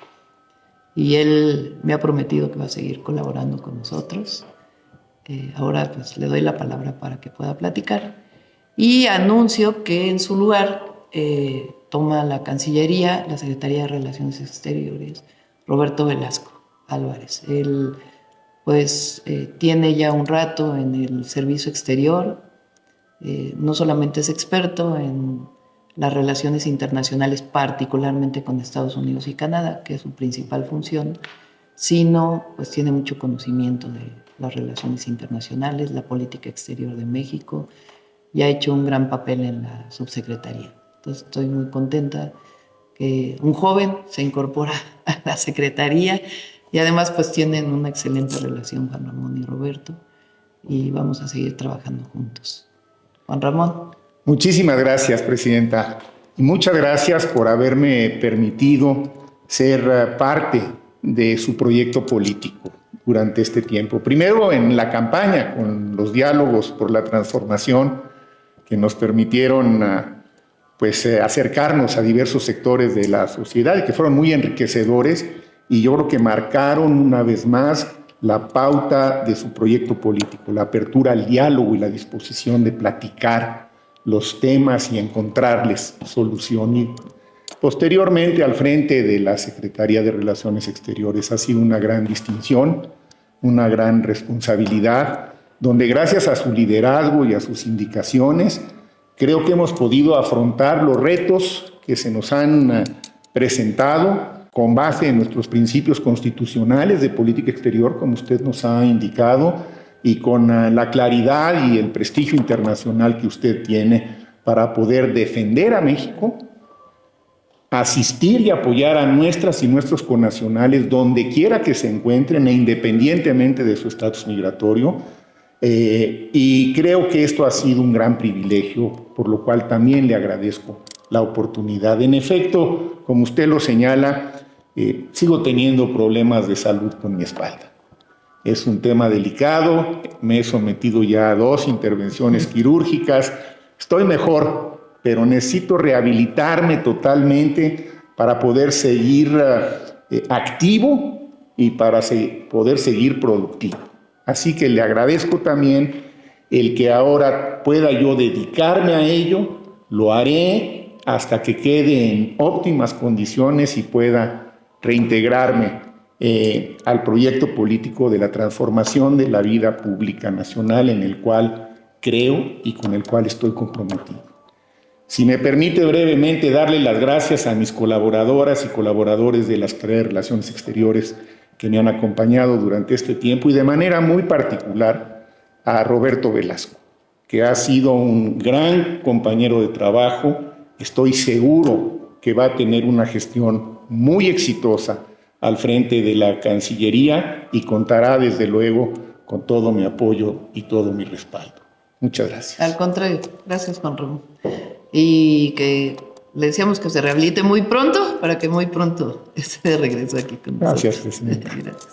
Y él me ha prometido que va a seguir colaborando con nosotros. Ahora pues le doy la palabra para que pueda platicar. Y anuncio que en su lugar toma la Cancillería, la Secretaría de Relaciones Exteriores, Roberto Velasco Álvarez. Él pues tiene ya un rato en el servicio exterior, no solamente es experto en las relaciones internacionales, particularmente con Estados Unidos y Canadá, que es su principal función, sino pues tiene mucho conocimiento de las relaciones internacionales, la política exterior de México, y ha hecho un gran papel en la subsecretaría. Entonces estoy muy contenta que un joven se incorpora a la secretaría y además pues tienen una excelente relación Juan Ramón y Roberto, y vamos a seguir trabajando juntos. Juan Ramón. Muchísimas gracias, Presidenta, y muchas gracias por haberme permitido ser parte de su proyecto político durante este tiempo. Primero en la campaña, con los diálogos por la transformación que nos permitieron acercarnos a diversos sectores de la sociedad y que fueron muy enriquecedores, y yo creo que marcaron una vez más la pauta de su proyecto político, la apertura al diálogo y la disposición de platicar los temas y encontrarles solución. Y posteriormente al frente de la Secretaría de Relaciones Exteriores ha sido una gran distinción, una gran responsabilidad, donde gracias a su liderazgo y a sus indicaciones creo que hemos podido afrontar los retos que se nos han presentado con base en nuestros principios constitucionales de política exterior, como usted nos ha indicado, y con la claridad y el prestigio internacional que usted tiene para poder defender a México, asistir y apoyar a nuestras y nuestros connacionales donde quiera que se encuentren e independientemente de su estatus migratorio. Y creo que esto ha sido un gran privilegio, por lo cual también le agradezco la oportunidad. En efecto, como usted lo señala, sigo teniendo problemas de salud con mi espalda. Es un tema delicado, me he sometido ya a 2 intervenciones quirúrgicas, estoy mejor, pero necesito rehabilitarme totalmente para poder seguir activo y para poder seguir productivo. Así que le agradezco también el que ahora pueda yo dedicarme a ello, lo haré hasta que quede en óptimas condiciones y pueda reintegrarme al proyecto político de la transformación de la vida pública nacional en el cual creo y con el cual estoy comprometido. Si me permite brevemente darle las gracias a mis colaboradoras y colaboradores de la Secretaría de Relaciones Exteriores que me han acompañado durante este tiempo, y de manera muy particular a Roberto Velasco, que ha sido un gran compañero de trabajo. Estoy seguro que va a tener una gestión muy exitosa al frente de la Cancillería y contará desde luego con todo mi apoyo y todo mi respaldo. Muchas gracias. Al contrario, gracias Juan Ramón. Y que le decíamos que se rehabilite muy pronto para que muy pronto esté de regreso aquí con nosotros. Gracias, Presidenta. Gracias.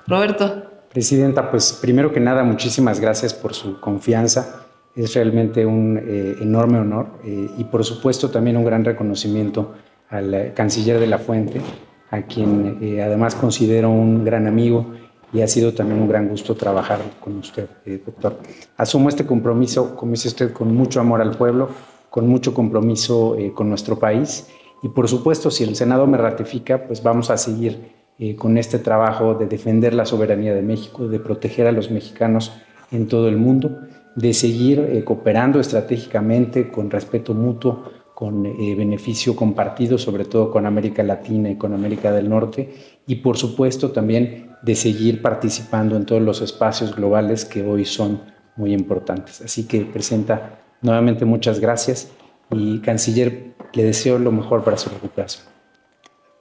Roberto. Presidenta, pues primero que nada, muchísimas gracias por su confianza. Es realmente un enorme honor y por supuesto también un gran reconocimiento al canciller de la Fuente, a quien además considero un gran amigo, y ha sido también un gran gusto trabajar con usted, doctor. Asumo este compromiso, como dice usted, con mucho amor al pueblo, con mucho compromiso con nuestro país, y por supuesto, si el Senado me ratifica, pues vamos a seguir con este trabajo de defender la soberanía de México, de proteger a los mexicanos en todo el mundo, de seguir cooperando estratégicamente con respeto mutuo, con beneficio compartido, sobre todo con América Latina y con América del Norte, y por supuesto también de seguir participando en todos los espacios globales que hoy son muy importantes. Así que, Presidenta, nuevamente muchas gracias, y Canciller, le deseo lo mejor para su recuperación.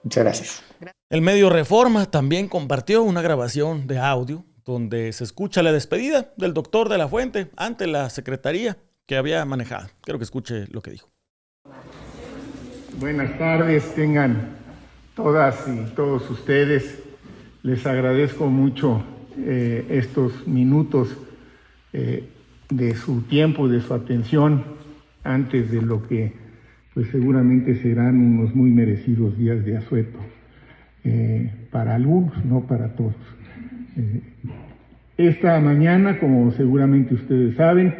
Muchas gracias. El medio Reforma también compartió una grabación de audio donde se escucha la despedida del doctor de la Fuente ante la secretaría que había manejado. Quiero que escuche lo que dijo. Buenas tardes, tengan todas y todos ustedes. Les agradezco mucho estos minutos de su tiempo, de su atención, antes de lo que pues seguramente serán unos muy merecidos días de asueto para algunos, no para todos. Esta mañana, como seguramente ustedes saben,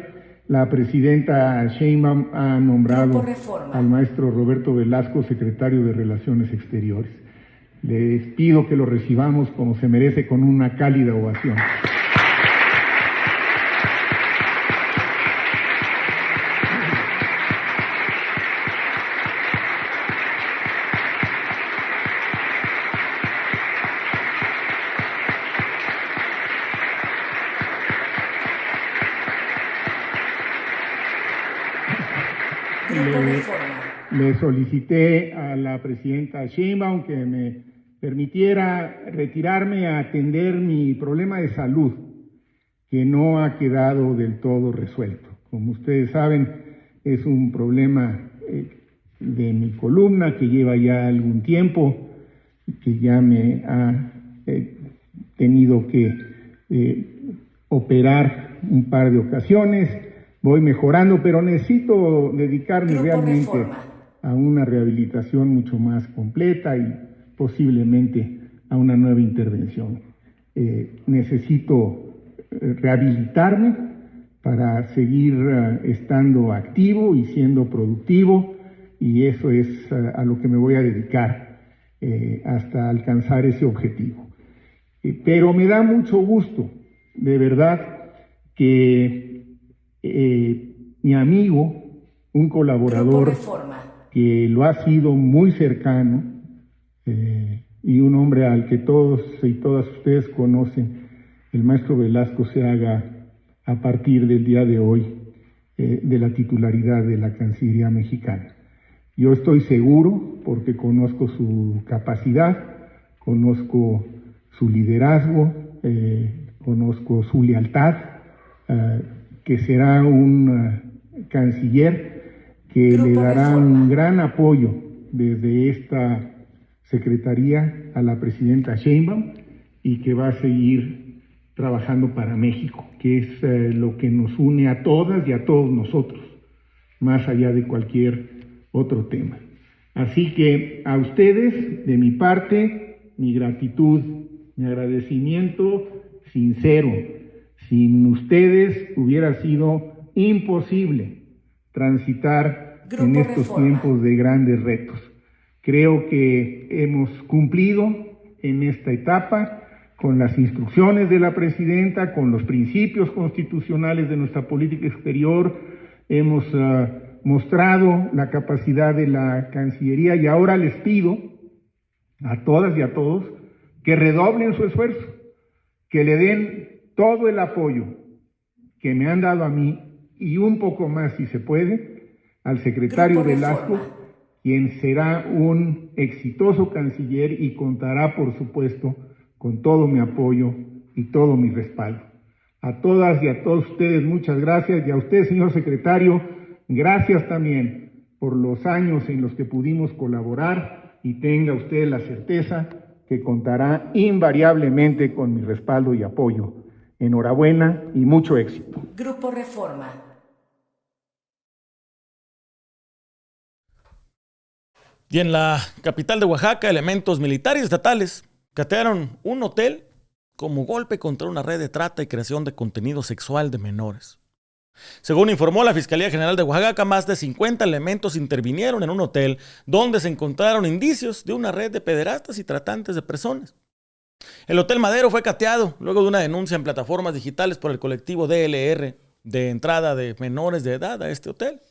la presidenta Sheinbaum ha nombrado al maestro Roberto Velasco secretario de Relaciones Exteriores. Les pido que lo recibamos como se merece, con una cálida ovación. Le solicité a la presidenta Sheinbaum que me permitiera retirarme a atender mi problema de salud, que no ha quedado del todo resuelto. Como ustedes saben, es un problema de mi columna que lleva ya algún tiempo, que ya me ha tenido que operar un par de ocasiones. Voy mejorando, pero necesito dedicarme realmente a una rehabilitación mucho más completa y posiblemente a una nueva intervención. Necesito rehabilitarme para seguir estando activo y siendo productivo, y eso es a lo que me voy a dedicar hasta alcanzar ese objetivo. Pero me da mucho gusto, de verdad, que mi amigo, un colaborador que lo ha sido muy cercano, y un hombre al que todos y todas ustedes conocen, el maestro Velasco, se haga a partir del día de hoy de la titularidad de la Cancillería mexicana. Yo estoy seguro, porque conozco su capacidad, conozco su liderazgo, conozco su lealtad, que será un canciller que le dará un gran apoyo desde esta secretaría a la presidenta Sheinbaum, y que va a seguir trabajando para México, que es lo que nos une a todas y a todos nosotros, más allá de cualquier otro tema. Así que a ustedes, de mi parte, mi gratitud, mi agradecimiento sincero. Sin ustedes hubiera sido imposible transitar en estos tiempos de grandes retos. Creo que hemos cumplido en esta etapa con las instrucciones de la presidenta, con los principios constitucionales de nuestra política exterior. Hemos mostrado la capacidad de la Cancillería, y ahora les pido a todas y a todos que redoblen su esfuerzo, que le den todo el apoyo que me han dado a mí y un poco más, si se puede, al secretario Velasco, quien será un exitoso canciller y contará, por supuesto, con todo mi apoyo y todo mi respaldo. A todas y a todos ustedes, muchas gracias, y a usted, señor secretario, gracias también por los años en los que pudimos colaborar, y tenga usted la certeza que contará invariablemente con mi respaldo y apoyo. Enhorabuena y mucho éxito. Grupo Reforma. Y en la capital de Oaxaca, elementos militares y estatales catearon un hotel como golpe contra una red de trata y creación de contenido sexual de menores. Según informó la Fiscalía General de Oaxaca, más de 50 elementos intervinieron en un hotel donde se encontraron indicios de una red de pederastas y tratantes de personas. El Hotel Madero fue cateado luego de una denuncia en plataformas digitales por el colectivo DLR de entrada de menores de edad a este hotel.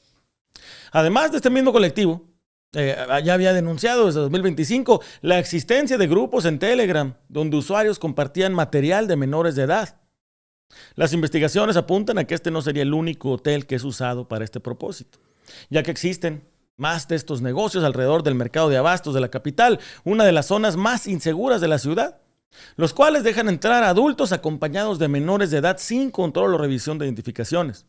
Además de este mismo colectivo, ya había denunciado desde 2025 la existencia de grupos en Telegram donde usuarios compartían material de menores de edad. Las investigaciones apuntan a que este no sería el único hotel que es usado para este propósito, ya que existen más de estos negocios alrededor del mercado de abastos de la capital, una de las zonas más inseguras de la ciudad, los cuales dejan entrar a adultos acompañados de menores de edad sin control o revisión de identificaciones.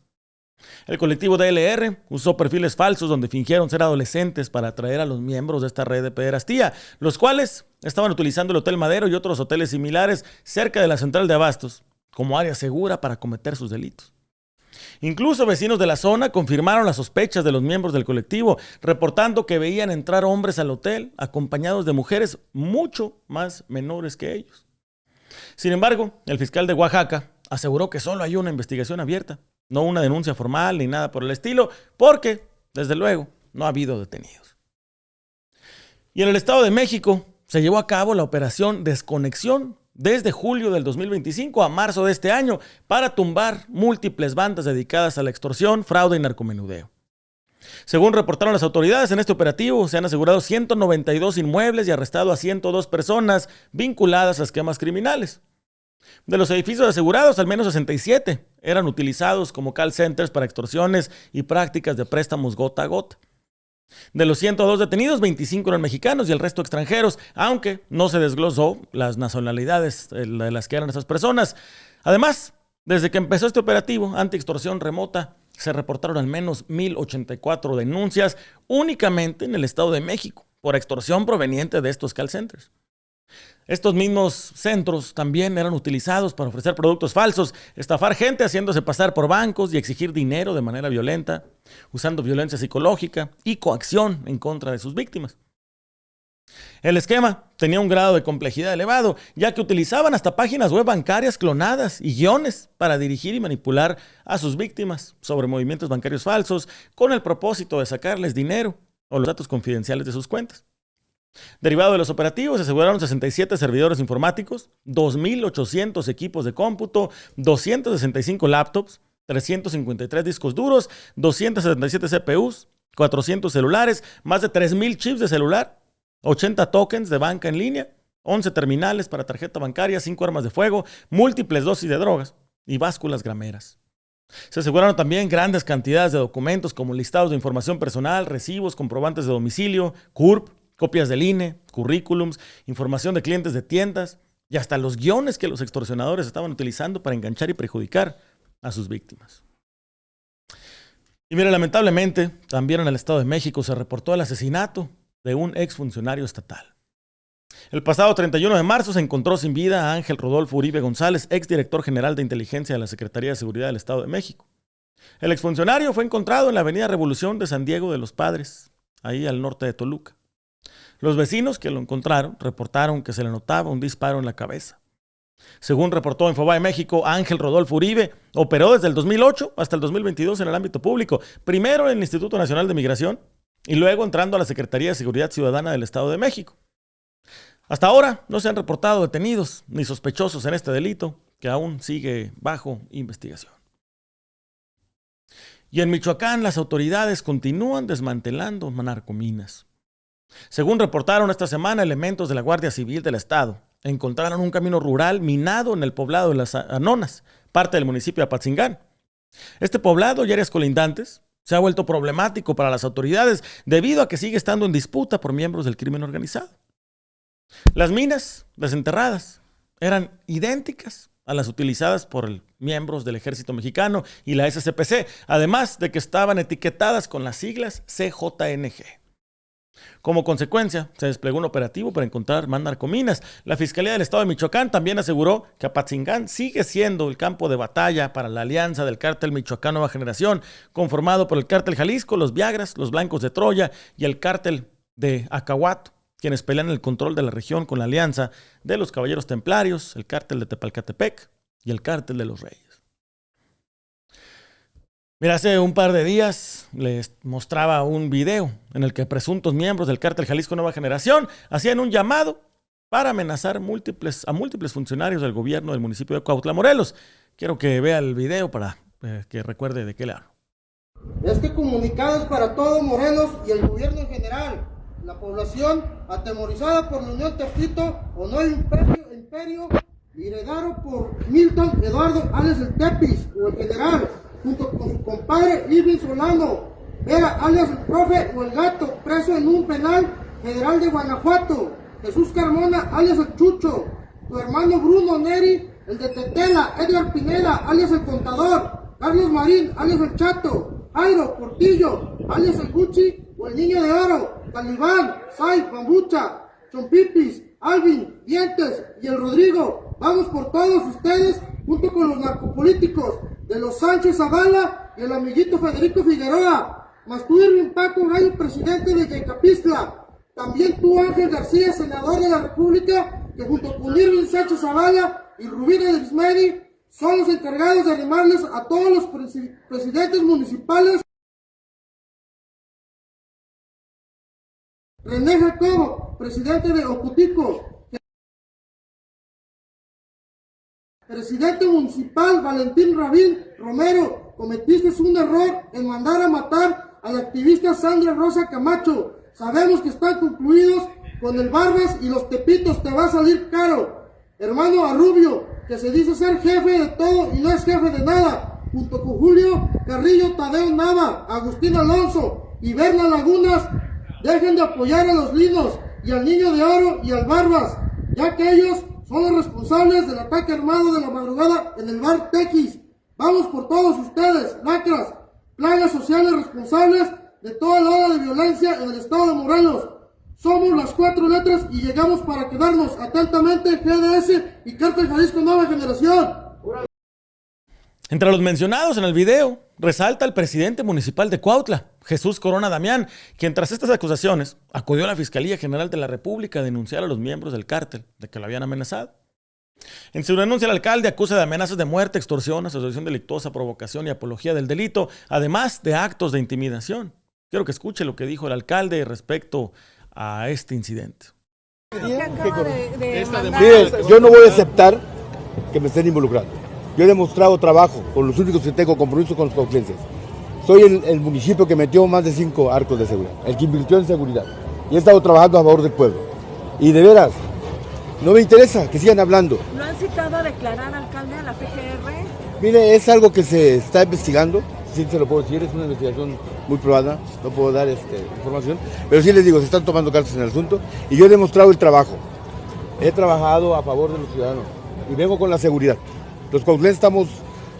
El colectivo DLR usó perfiles falsos donde fingieron ser adolescentes para atraer a los miembros de esta red de pederastía, los cuales estaban utilizando el Hotel Madero y otros hoteles similares cerca de la central de abastos como área segura para cometer sus delitos. Incluso vecinos de la zona confirmaron las sospechas de los miembros del colectivo, reportando que veían entrar hombres al hotel acompañados de mujeres mucho más menores que ellos. Sin embargo, el fiscal de Oaxaca aseguró que solo hay una investigación abierta, no una denuncia formal ni nada por el estilo, porque, desde luego, no ha habido detenidos. Y en el Estado de México se llevó a cabo la operación Desconexión desde julio del 2025 a marzo de este año para tumbar múltiples bandas dedicadas a la extorsión, fraude y narcomenudeo. Según reportaron las autoridades, en este operativo se han asegurado 192 inmuebles y arrestado a 102 personas vinculadas a esquemas criminales. De los edificios asegurados, al menos 67 eran utilizados como call centers para extorsiones y prácticas de préstamos gota a gota. De los 102 detenidos, 25 eran mexicanos y el resto extranjeros, aunque no se desglosó las nacionalidades de las que eran esas personas. Además, desde que empezó este operativo anti-extorsión remota, se reportaron al menos 1,084 denuncias únicamente en el Estado de México por extorsión proveniente de estos call centers. Estos mismos centros también eran utilizados para ofrecer productos falsos, estafar gente haciéndose pasar por bancos y exigir dinero de manera violenta, usando violencia psicológica y coacción en contra de sus víctimas. El esquema tenía un grado de complejidad elevado, ya que utilizaban hasta páginas web bancarias clonadas y guiones para dirigir y manipular a sus víctimas sobre movimientos bancarios falsos con el propósito de sacarles dinero o los datos confidenciales de sus cuentas. Derivado de los operativos, se aseguraron 67 servidores informáticos, 2,800 equipos de cómputo, 265 laptops, 353 discos duros, 277 CPUs, 400 celulares, más de 3,000 chips de celular, 80 tokens de banca en línea, 11 terminales para tarjeta bancaria, 5 armas de fuego, múltiples dosis de drogas y básculas grameras. Se aseguraron también grandes cantidades de documentos como listados de información personal, recibos, comprobantes de domicilio, CURP, copias del INE, currículums, información de clientes de tiendas y hasta los guiones que los extorsionadores estaban utilizando para enganchar y perjudicar a sus víctimas. Y mire, lamentablemente, también en el Estado de México se reportó el asesinato de un exfuncionario estatal. El pasado 31 de marzo se encontró sin vida a Ángel Rodolfo Uribe González, exdirector general de inteligencia de la Secretaría de Seguridad del Estado de México. El exfuncionario fue encontrado en la avenida Revolución de San Diego de los Padres, ahí al norte de Toluca. Los vecinos que lo encontraron reportaron que se le notaba un disparo en la cabeza. Según reportó Infobae México, Ángel Rodolfo Uribe operó desde el 2008 hasta el 2022 en el ámbito público, primero en el Instituto Nacional de Migración y luego entrando a la Secretaría de Seguridad Ciudadana del Estado de México. Hasta ahora no se han reportado detenidos ni sospechosos en este delito, que aún sigue bajo investigación. Y en Michoacán, las autoridades continúan desmantelando narcominas. Según reportaron esta semana elementos de la Guardia Civil del Estado, encontraron un camino rural minado en el poblado de Las Anonas, parte del municipio de Apatzingán. Este poblado y áreas colindantes se ha vuelto problemático para las autoridades debido a que sigue estando en disputa por miembros del crimen organizado. Las minas desenterradas eran idénticas a las utilizadas por miembros del Ejército Mexicano y la SCPC, además de que estaban etiquetadas con las siglas CJNG. Como consecuencia, se desplegó un operativo para encontrar más narcominas. La Fiscalía del Estado de Michoacán también aseguró que Apatzingán sigue siendo el campo de batalla para la alianza del cártel Michoacán Nueva Generación, conformado por el cártel Jalisco, los Viagras, los Blancos de Troya y el cártel de Acahuato, quienes pelean el control de la región con la alianza de los Caballeros Templarios, el cártel de Tepalcatepec y el cártel de los Reyes. Mira, hace un par de días les mostraba un video en el que presuntos miembros del cártel Jalisco Nueva Generación hacían un llamado para amenazar a múltiples funcionarios del gobierno del municipio de Cuautla, Morelos. Quiero que vea el video para que recuerde de qué le hablo. Este comunicado es para todo Morelos y el gobierno en general. La población atemorizada por la Unión Tepito o no imperio heredado por Milton Eduardo alias el Tepis o el general, junto con su compadre Irving Solano, Vera alias el profe o el gato, preso en un penal federal de Guanajuato, Jesús Carmona alias el Chucho, tu hermano Bruno Neri, el de Tetela, Edgar Pineda alias el contador, Carlos Marín alias el Chato, Jairo Portillo alias el Gucci o el Niño de Oro, Talibán, Sai, Bambucha, Chompipis, Alvin, Dientes y el Rodrigo. Vamos por todos ustedes, junto con los narcopolíticos de los Sánchez Zavala y el amiguito Federico Figueroa, más tú Irving Paco Gallo, presidente de Yecapistla, también tú Ángel García, senador de la República, que junto con Irving Sánchez Zavala y Rubí de Ismeri son los encargados de arrimarles a todos los presidentes municipales. René Jacobo, presidente de Ocutico. Presidente municipal Valentín Rabín Romero, cometiste un error en mandar a matar a la activista Sandra Rosa Camacho. Sabemos que están concluidos con el Barbas y los Tepitos, te va a salir caro. Hermano Arrubio, que se dice ser jefe de todo y no es jefe de nada, junto con Julio Carrillo, Tadeo Nava, Agustín Alonso y Berna Lagunas, dejen de apoyar a los Linos y al Niño de Oro y al Barbas, ya que ellos son los responsables del ataque armado de la madrugada en el bar Tequis. Vamos por todos ustedes, lacras, plagas sociales responsables de toda la ola de violencia en el estado de Morelos. Somos las 4 letras y llegamos para quedarnos. Atentamente, GDS y Cártel Jalisco Nueva Generación. Entre los mencionados en el video, resalta el presidente municipal de Cuautla, Jesús Corona Damián, quien tras estas acusaciones acudió a la Fiscalía General de la República a denunciar a los miembros del cártel de que lo habían amenazado. En su denuncia, el alcalde acusa de amenazas de muerte, extorsión, asociación delictuosa, provocación y apología del delito, además de actos de intimidación. Quiero que escuche lo que dijo el alcalde respecto a este incidente. Mire, yo no voy a aceptar que me estén involucrando. Yo he demostrado trabajo con los únicos que tengo compromiso con los cuautlenses. Soy el municipio que metió más de 5 arcos de seguridad, el que invirtió en seguridad. Y he estado trabajando a favor del pueblo. Y de veras, no me interesa que sigan hablando. ¿No han citado a declarar alcalde a la PGR? Mire, es algo que se está investigando, sí se lo puedo decir, es una investigación muy probada, no puedo dar información, pero sí les digo, se están tomando cartas en el asunto y yo he demostrado el trabajo. He trabajado a favor de los ciudadanos y vengo con la seguridad. Los cuautlenses estamos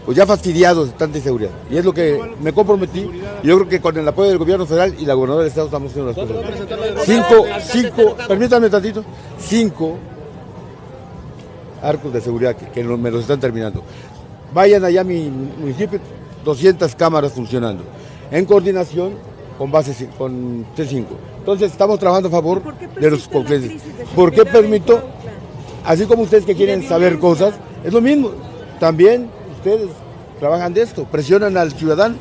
pues ya fastidiados de tanta inseguridad y es lo que me comprometí y yo creo que con el apoyo del gobierno federal y la gobernadora del estado estamos haciendo las cosas. Permítanme tantito, 5 arcos de seguridad que me los están terminando. Vayan allá a mi municipio, 200 cámaras funcionando, en coordinación con con C5. Entonces estamos trabajando a favor de los cuautlenses. ¿Por qué permito? Así como ustedes que quieren saber cosas, es lo mismo. También ustedes trabajan de esto, presionan al ciudadano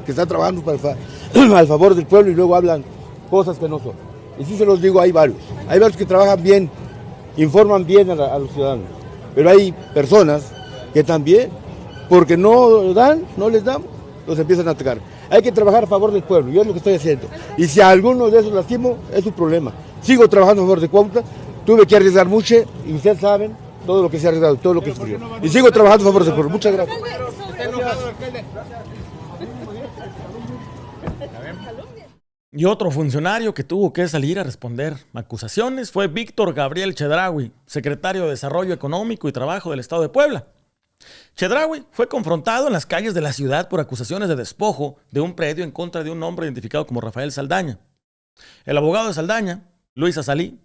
que está trabajando al favor del pueblo y luego hablan cosas que no son. Y sí se los digo, hay varios que trabajan bien, informan bien a los ciudadanos, pero hay personas que también, porque no les damos, los empiezan a atacar. Hay que trabajar a favor del pueblo, y es lo que estoy haciendo. Y si a alguno de esos lastimo, es su problema. Sigo trabajando a favor de Cuautla, tuve que arriesgar mucho, y ustedes saben todo lo que se ha arriesgado, todo lo que sufrió. Y sigo trabajando a favor del pueblo. Muchas gracias. Y otro funcionario que tuvo que salir a responder acusaciones fue Víctor Gabriel Chedraui, secretario de Desarrollo Económico y Trabajo del Estado de Puebla. Chedraui fue confrontado en las calles de la ciudad por acusaciones de despojo de un predio en contra de un hombre identificado como Rafael Saldaña. El abogado de Saldaña, Luis Azalí,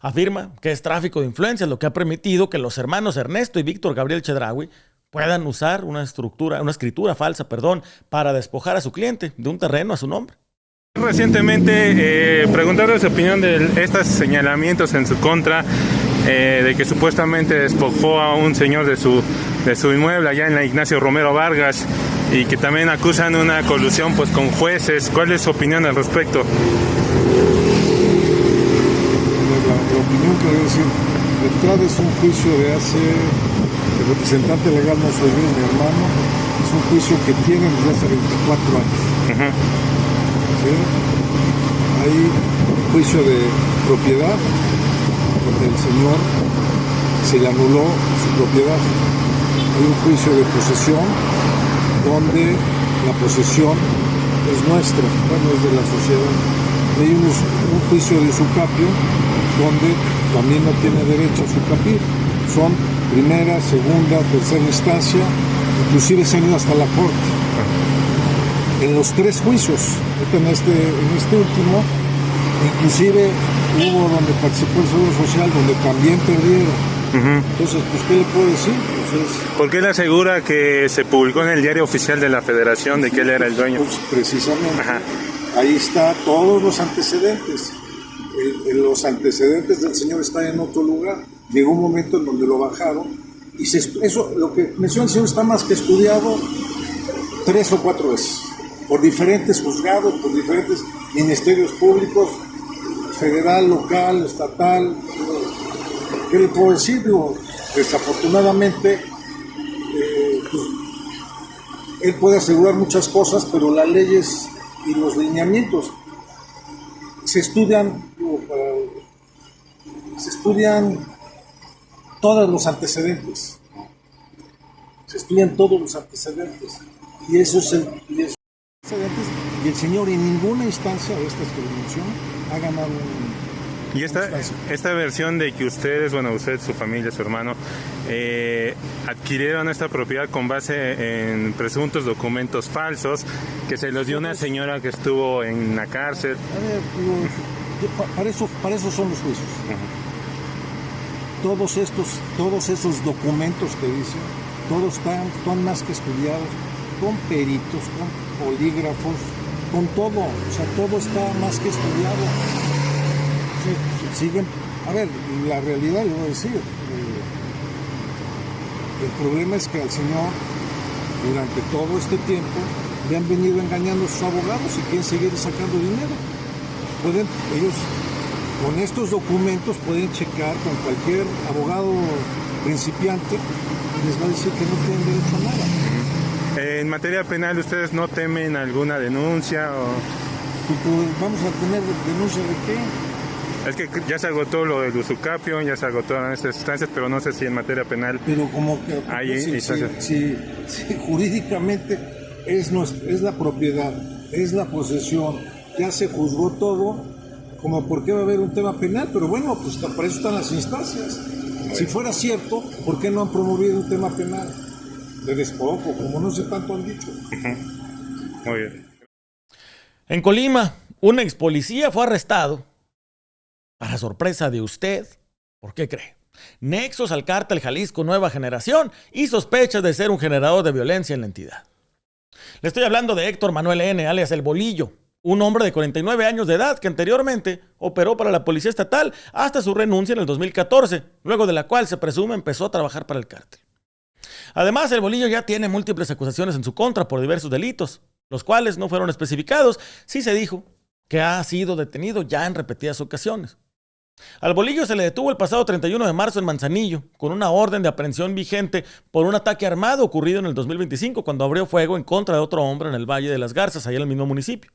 afirma que es tráfico de influencias lo que ha permitido que los hermanos Ernesto y Víctor Gabriel Chedraui puedan usar una escritura falsa, para despojar a su cliente de un terreno a su nombre. Recientemente preguntaron su opinión de estos señalamientos en su contra, de que supuestamente despojó a un señor de su inmueble allá en la Ignacio Romero Vargas y que también acusan una colusión pues con jueces. ¿Cuál es su opinión al respecto? La opinión que debo decir, detrás es un juicio de el representante legal no soy yo, mi hermano, es un juicio que tienen desde hace 24 años. ¿Sí? Hay un juicio de propiedad donde el señor se le anuló su propiedad. Hay un juicio de posesión donde la posesión es nuestra, es de la sociedad. Hay un juicio de usucapio donde también no tiene derecho a usucapir. Son primera, segunda, tercera instancia, inclusive se han ido hasta la corte. En los 3 juicios, en este último, inclusive hubo donde participó el Seguro Social, donde también perdieron. Entonces, pues, ¿qué le puedo decir? ¿Por qué le asegura que se publicó en el diario oficial de la Federación de que él era el dueño? Pues, precisamente. Ahí está todos los antecedentes. Los antecedentes del señor están en otro lugar. Llegó un momento en donde lo bajaron Y eso, lo que menciona el señor, está más que estudiado 3 o 4 veces, por diferentes juzgados, por diferentes ministerios públicos, federal, local, estatal. ¿Qué le puedo decir? Desafortunadamente, pues, él puede asegurar muchas cosas, pero las leyes y los lineamientos se estudian todos los antecedentes. Se estudian todos los antecedentes. Y eso es y el señor en ninguna instancia de estas que le menciono ha ganado Y esta versión de que ustedes, bueno, usted, su familia, su hermano, adquirieron esta propiedad con base en presuntos documentos falsos que se los dio una señora que estuvo en la cárcel. A ver, para eso son los juicios. Todos esos documentos que dicen, todos están más que estudiados, con peritos, con polígrafos, con todo. O sea, todo está más que estudiado. Siguen. A ver, la realidad le voy a decir. El problema es que al señor, durante todo este tiempo, le han venido engañando a sus abogados y quieren seguir sacando dinero. Ellos, con estos documentos, pueden checar con cualquier abogado principiante y les va a decir que no tienen derecho a nada. En materia penal, ¿ustedes no temen alguna denuncia? Pues vamos a tener denuncia de qué. Es que ya se agotó lo del usucapio, ya se agotaron estas instancias, pero no sé si en materia penal. Pero como que si jurídicamente es la propiedad, es la posesión, ya se juzgó todo, como por qué va a haber un tema penal, pero bueno, pues para eso están las instancias. Si fuera cierto, ¿por qué no han promovido un tema penal de despojo, como no sé tanto han dicho? Muy bien. En Colima, un ex policía fue arrestado. Para sorpresa de usted, ¿por qué cree? Nexos al cártel Jalisco Nueva Generación y sospechas de ser un generador de violencia en la entidad. Le estoy hablando de Héctor Manuel N., alias El Bolillo, un hombre de 49 años de edad que anteriormente operó para la Policía Estatal hasta su renuncia en el 2014, luego de la cual se presume empezó a trabajar para el cártel. Además, El Bolillo ya tiene múltiples acusaciones en su contra por diversos delitos, los cuales no fueron especificados. Sí se dijo que ha sido detenido ya en repetidas ocasiones. Al Bolillo se le detuvo el pasado 31 de marzo en Manzanillo, con una orden de aprehensión vigente por un ataque armado ocurrido en el 2025, cuando abrió fuego en contra de otro hombre en el Valle de las Garzas, allá en el mismo municipio.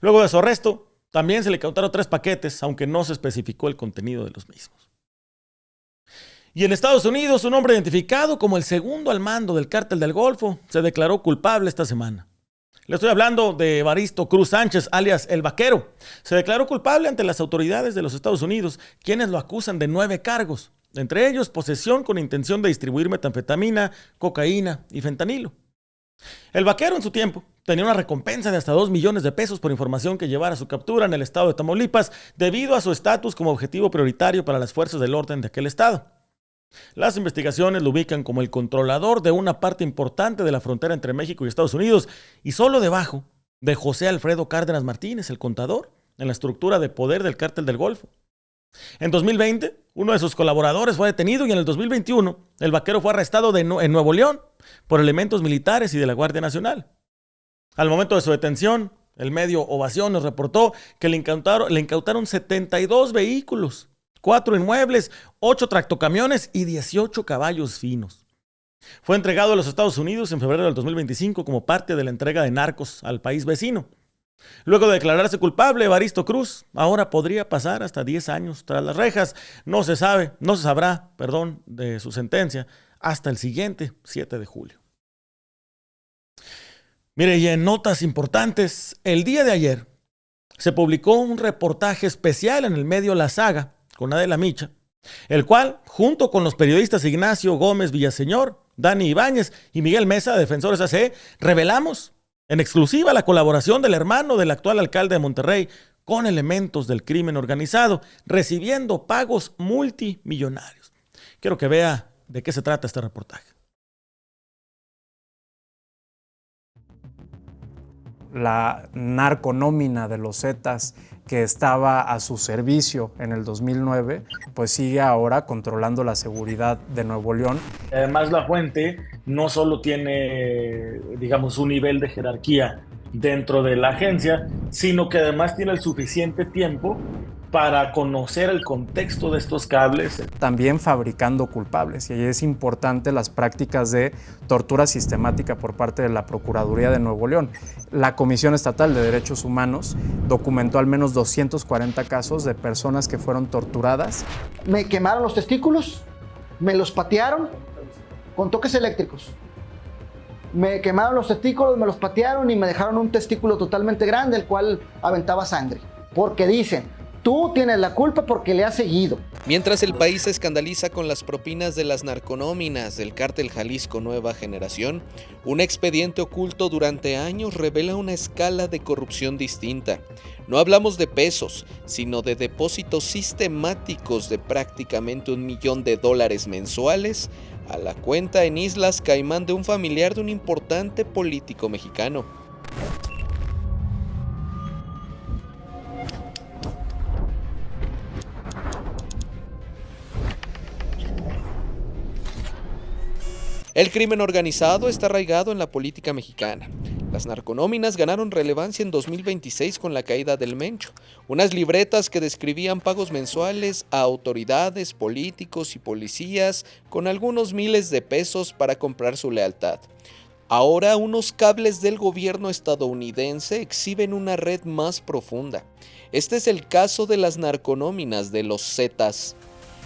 Luego de su arresto, también se le incautaron 3 paquetes, aunque no se especificó el contenido de los mismos. Y en Estados Unidos, un hombre identificado como el segundo al mando del Cártel del Golfo se declaró culpable esta semana. Le estoy hablando de Evaristo Cruz Sánchez, alias El Vaquero. Se declaró culpable ante las autoridades de los Estados Unidos, quienes lo acusan de 9 cargos, entre ellos posesión con intención de distribuir metanfetamina, cocaína y fentanilo. El Vaquero en su tiempo tenía una recompensa de hasta $2 millones por información que llevara a su captura en el estado de Tamaulipas, debido a su estatus como objetivo prioritario para las fuerzas del orden de aquel estado. Las investigaciones lo ubican como el controlador de una parte importante de la frontera entre México y Estados Unidos, y solo debajo de José Alfredo Cárdenas Martínez, el contador, en la estructura de poder del Cártel del Golfo. En 2020, uno de sus colaboradores fue detenido y en el 2021, el Vaquero fue arrestado en Nuevo León por elementos militares y de la Guardia Nacional. Al momento de su detención, el medio Ovación nos reportó que le incautaron 72 vehículos, 4 inmuebles, 8 tractocamiones y 18 caballos finos. Fue entregado a los Estados Unidos en febrero del 2025 como parte de la entrega de narcos al país vecino. Luego de declararse culpable, Evaristo Cruz ahora podría pasar hasta 10 años tras las rejas. No se sabrá de su sentencia hasta el siguiente 7 de julio. Mire, y en notas importantes, el día de ayer se publicó un reportaje especial en el medio La Saga con Adela Micha, el cual, junto con los periodistas Ignacio Gómez Villaseñor, Dani Ibáñez y Miguel Mesa, de Defensores ACE, revelamos en exclusiva la colaboración del hermano del actual alcalde de Monterrey con elementos del crimen organizado, recibiendo pagos multimillonarios. Quiero que vea de qué se trata este reportaje. la narconómina de los Zetas que estaba a su servicio en el 2009, pues sigue ahora controlando la seguridad de Nuevo León. Además, La Fuente no solo tiene, digamos, un nivel de jerarquía dentro de la agencia, sino que además tiene el suficiente tiempo para conocer el contexto de estos cables. También fabricando culpables, y ahí es importante las prácticas de tortura sistemática por parte de la Procuraduría de Nuevo León. La Comisión Estatal de Derechos Humanos documentó al menos 240 casos de personas que fueron torturadas. Me quemaron los testículos, me los patearon con toques eléctricos. Me quemaron los testículos, me los patearon y me dejaron un testículo totalmente grande, el cual aventaba sangre. Porque dicen, tú tienes la culpa porque le has seguido. Mientras el país se escandaliza con las propinas de las narconóminas del cártel Jalisco Nueva Generación, un expediente oculto durante años revela una escala de corrupción distinta. No hablamos de pesos, sino de depósitos sistemáticos de prácticamente $1 millón mensuales a la cuenta en Islas Caimán de un familiar de un importante político mexicano. El crimen organizado está arraigado en la política mexicana. Las narconóminas ganaron relevancia en 2026 con la caída del Mencho, unas libretas que describían pagos mensuales a autoridades, políticos y policías con algunos miles de pesos para comprar su lealtad. Ahora unos cables del gobierno estadounidense exhiben una red más profunda. Este es el caso de las narconóminas de los Zetas.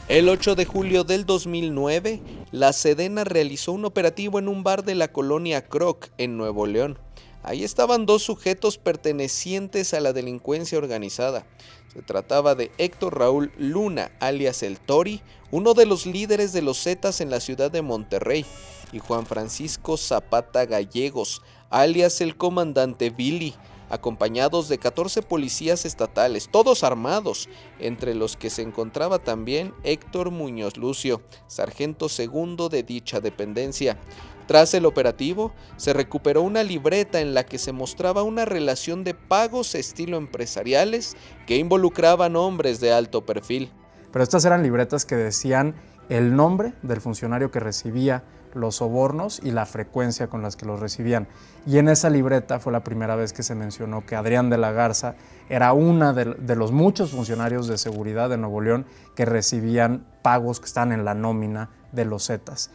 El 8 de julio del 2009, la Sedena realizó un operativo en un bar de la colonia Croc, en Nuevo León. Ahí estaban 2 sujetos pertenecientes a la delincuencia organizada. Se trataba de Héctor Raúl Luna, alias El Tori, uno de los líderes de los Zetas en la ciudad de Monterrey, y Juan Francisco Zapata Gallegos, alias el comandante Billy, acompañados de 14 policías estatales, todos armados, entre los que se encontraba también Héctor Muñoz Lucio, sargento segundo de dicha dependencia. Tras el operativo, se recuperó una libreta en la que se mostraba una relación de pagos estilo empresariales que involucraban hombres de alto perfil. Pero estas eran libretas que decían el nombre del funcionario que recibía los sobornos y la frecuencia con las que los recibían. Y en esa libreta fue la primera vez que se mencionó que Adrián de la Garza era una de los muchos funcionarios de seguridad de Nuevo León que recibían pagos que están en la nómina de los Zetas.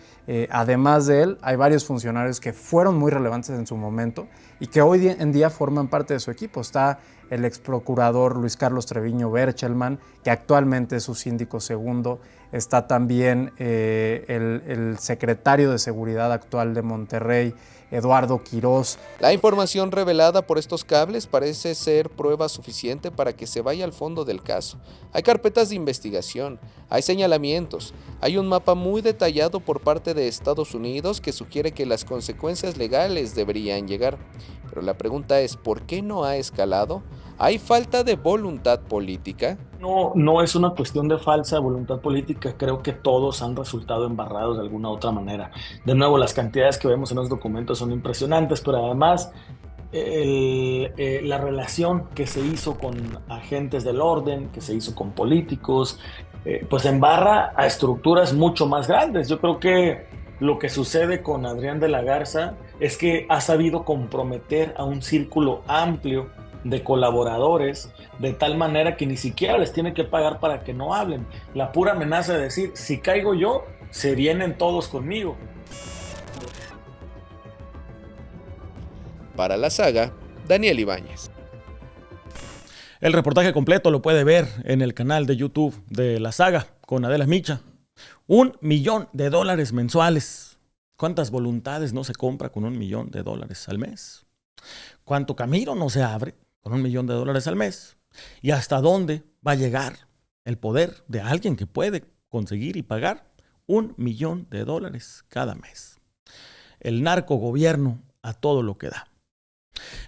Además de él, hay varios funcionarios que fueron muy relevantes en su momento y que hoy en día forman parte de su equipo. Está el exprocurador Luis Carlos Treviño Berchelman, que actualmente es su síndico segundo. Está también el secretario de Seguridad actual de Monterrey, Eduardo Quirós. La información revelada por estos cables parece ser prueba suficiente para que se vaya al fondo del caso. Hay carpetas de investigación, hay señalamientos, hay un mapa muy detallado por parte de Estados Unidos que sugiere que las consecuencias legales deberían llegar. Pero la pregunta es, ¿por qué no ha escalado? ¿Hay falta de voluntad política? No es una cuestión de falsa voluntad política, creo que todos han resultado embarrados de alguna u otra manera. De nuevo, las cantidades que vemos en los documentos son impresionantes, pero además la relación que se hizo con agentes del orden, que se hizo con políticos, pues embarra a estructuras mucho más grandes. Yo creo que lo que sucede con Adrián de la Garza es que ha sabido comprometer a un círculo amplio de colaboradores, de tal manera que ni siquiera les tiene que pagar para que no hablen. La pura amenaza de decir, si caigo yo, se vienen todos conmigo. Para La Saga, Daniel Ibáñez. El reportaje completo lo puede ver en el canal de YouTube de La Saga con Adela Micha. $1 millón mensuales. ¿Cuántas voluntades no se compra con $1 millón al mes? ¿Cuánto camino no se abre con $1 millón al mes? ¿Y hasta dónde va a llegar el poder de alguien que puede conseguir y pagar $1 millón cada mes? El narcogobierno a todo lo que da.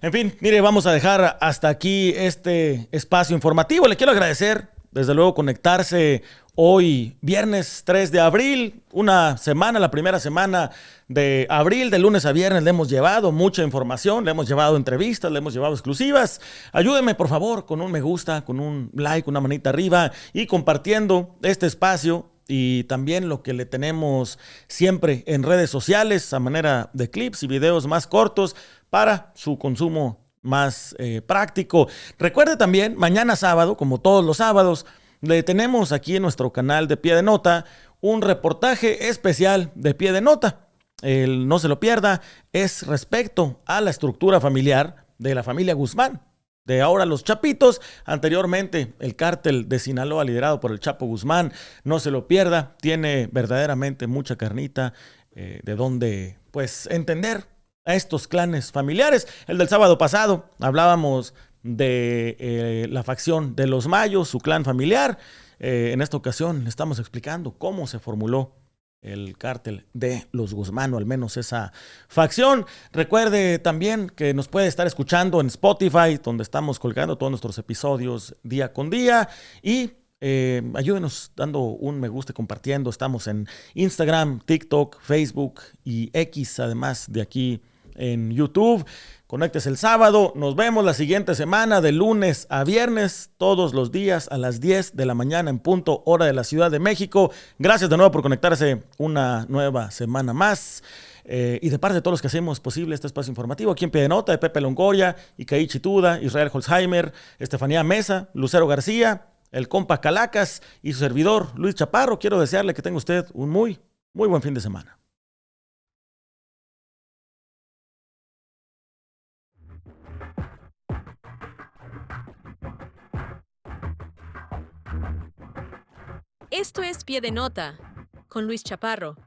En fin, mire, vamos a dejar hasta aquí este espacio informativo. Le quiero agradecer desde luego conectarse hoy, viernes 3 de abril, una semana, la primera semana de abril, de lunes a viernes. Le hemos llevado mucha información, le hemos llevado entrevistas, le hemos llevado exclusivas. Ayúdenme, por favor, con un me gusta, con un like, una manita arriba y compartiendo este espacio y también lo que le tenemos siempre en redes sociales a manera de clips y videos más cortos para su consumo más práctico. Recuerde también, mañana sábado, como todos los sábados, le tenemos aquí en nuestro canal de Pie de Nota un reportaje especial de Pie de Nota. No se lo pierda, es respecto a la estructura familiar de la familia Guzmán. De ahora los Chapitos, anteriormente el cártel de Sinaloa liderado por el Chapo Guzmán. No se lo pierda, tiene verdaderamente mucha carnita de donde pues entender a estos clanes familiares. El del sábado pasado hablábamos de la facción de los Mayos, su clan familiar. En esta ocasión le estamos explicando cómo se formuló el cártel de los Guzmán, o al menos esa facción. Recuerde también que nos puede estar escuchando en Spotify, donde estamos colgando todos nuestros episodios día con día. Y ayúdenos dando un me gusta y compartiendo. Estamos en Instagram, TikTok, Facebook y X, además de aquí en YouTube. Conéctese el sábado. Nos vemos la siguiente semana de lunes a viernes, todos los días a las 10 de la mañana en punto, hora de la Ciudad de México. Gracias de nuevo por conectarse una nueva semana más. Y de parte de todos los que hacemos posible este espacio informativo, aquí en Pie de Nota, de Pepe Longoria, Ikaí Chituda, Israel Holzheimer, Estefanía Mesa, Lucero García, el compa Calacas y su servidor Luis Chaparro, quiero desearle que tenga usted un muy buen fin de semana. Esto es Pie de Nota con Luis Chaparro.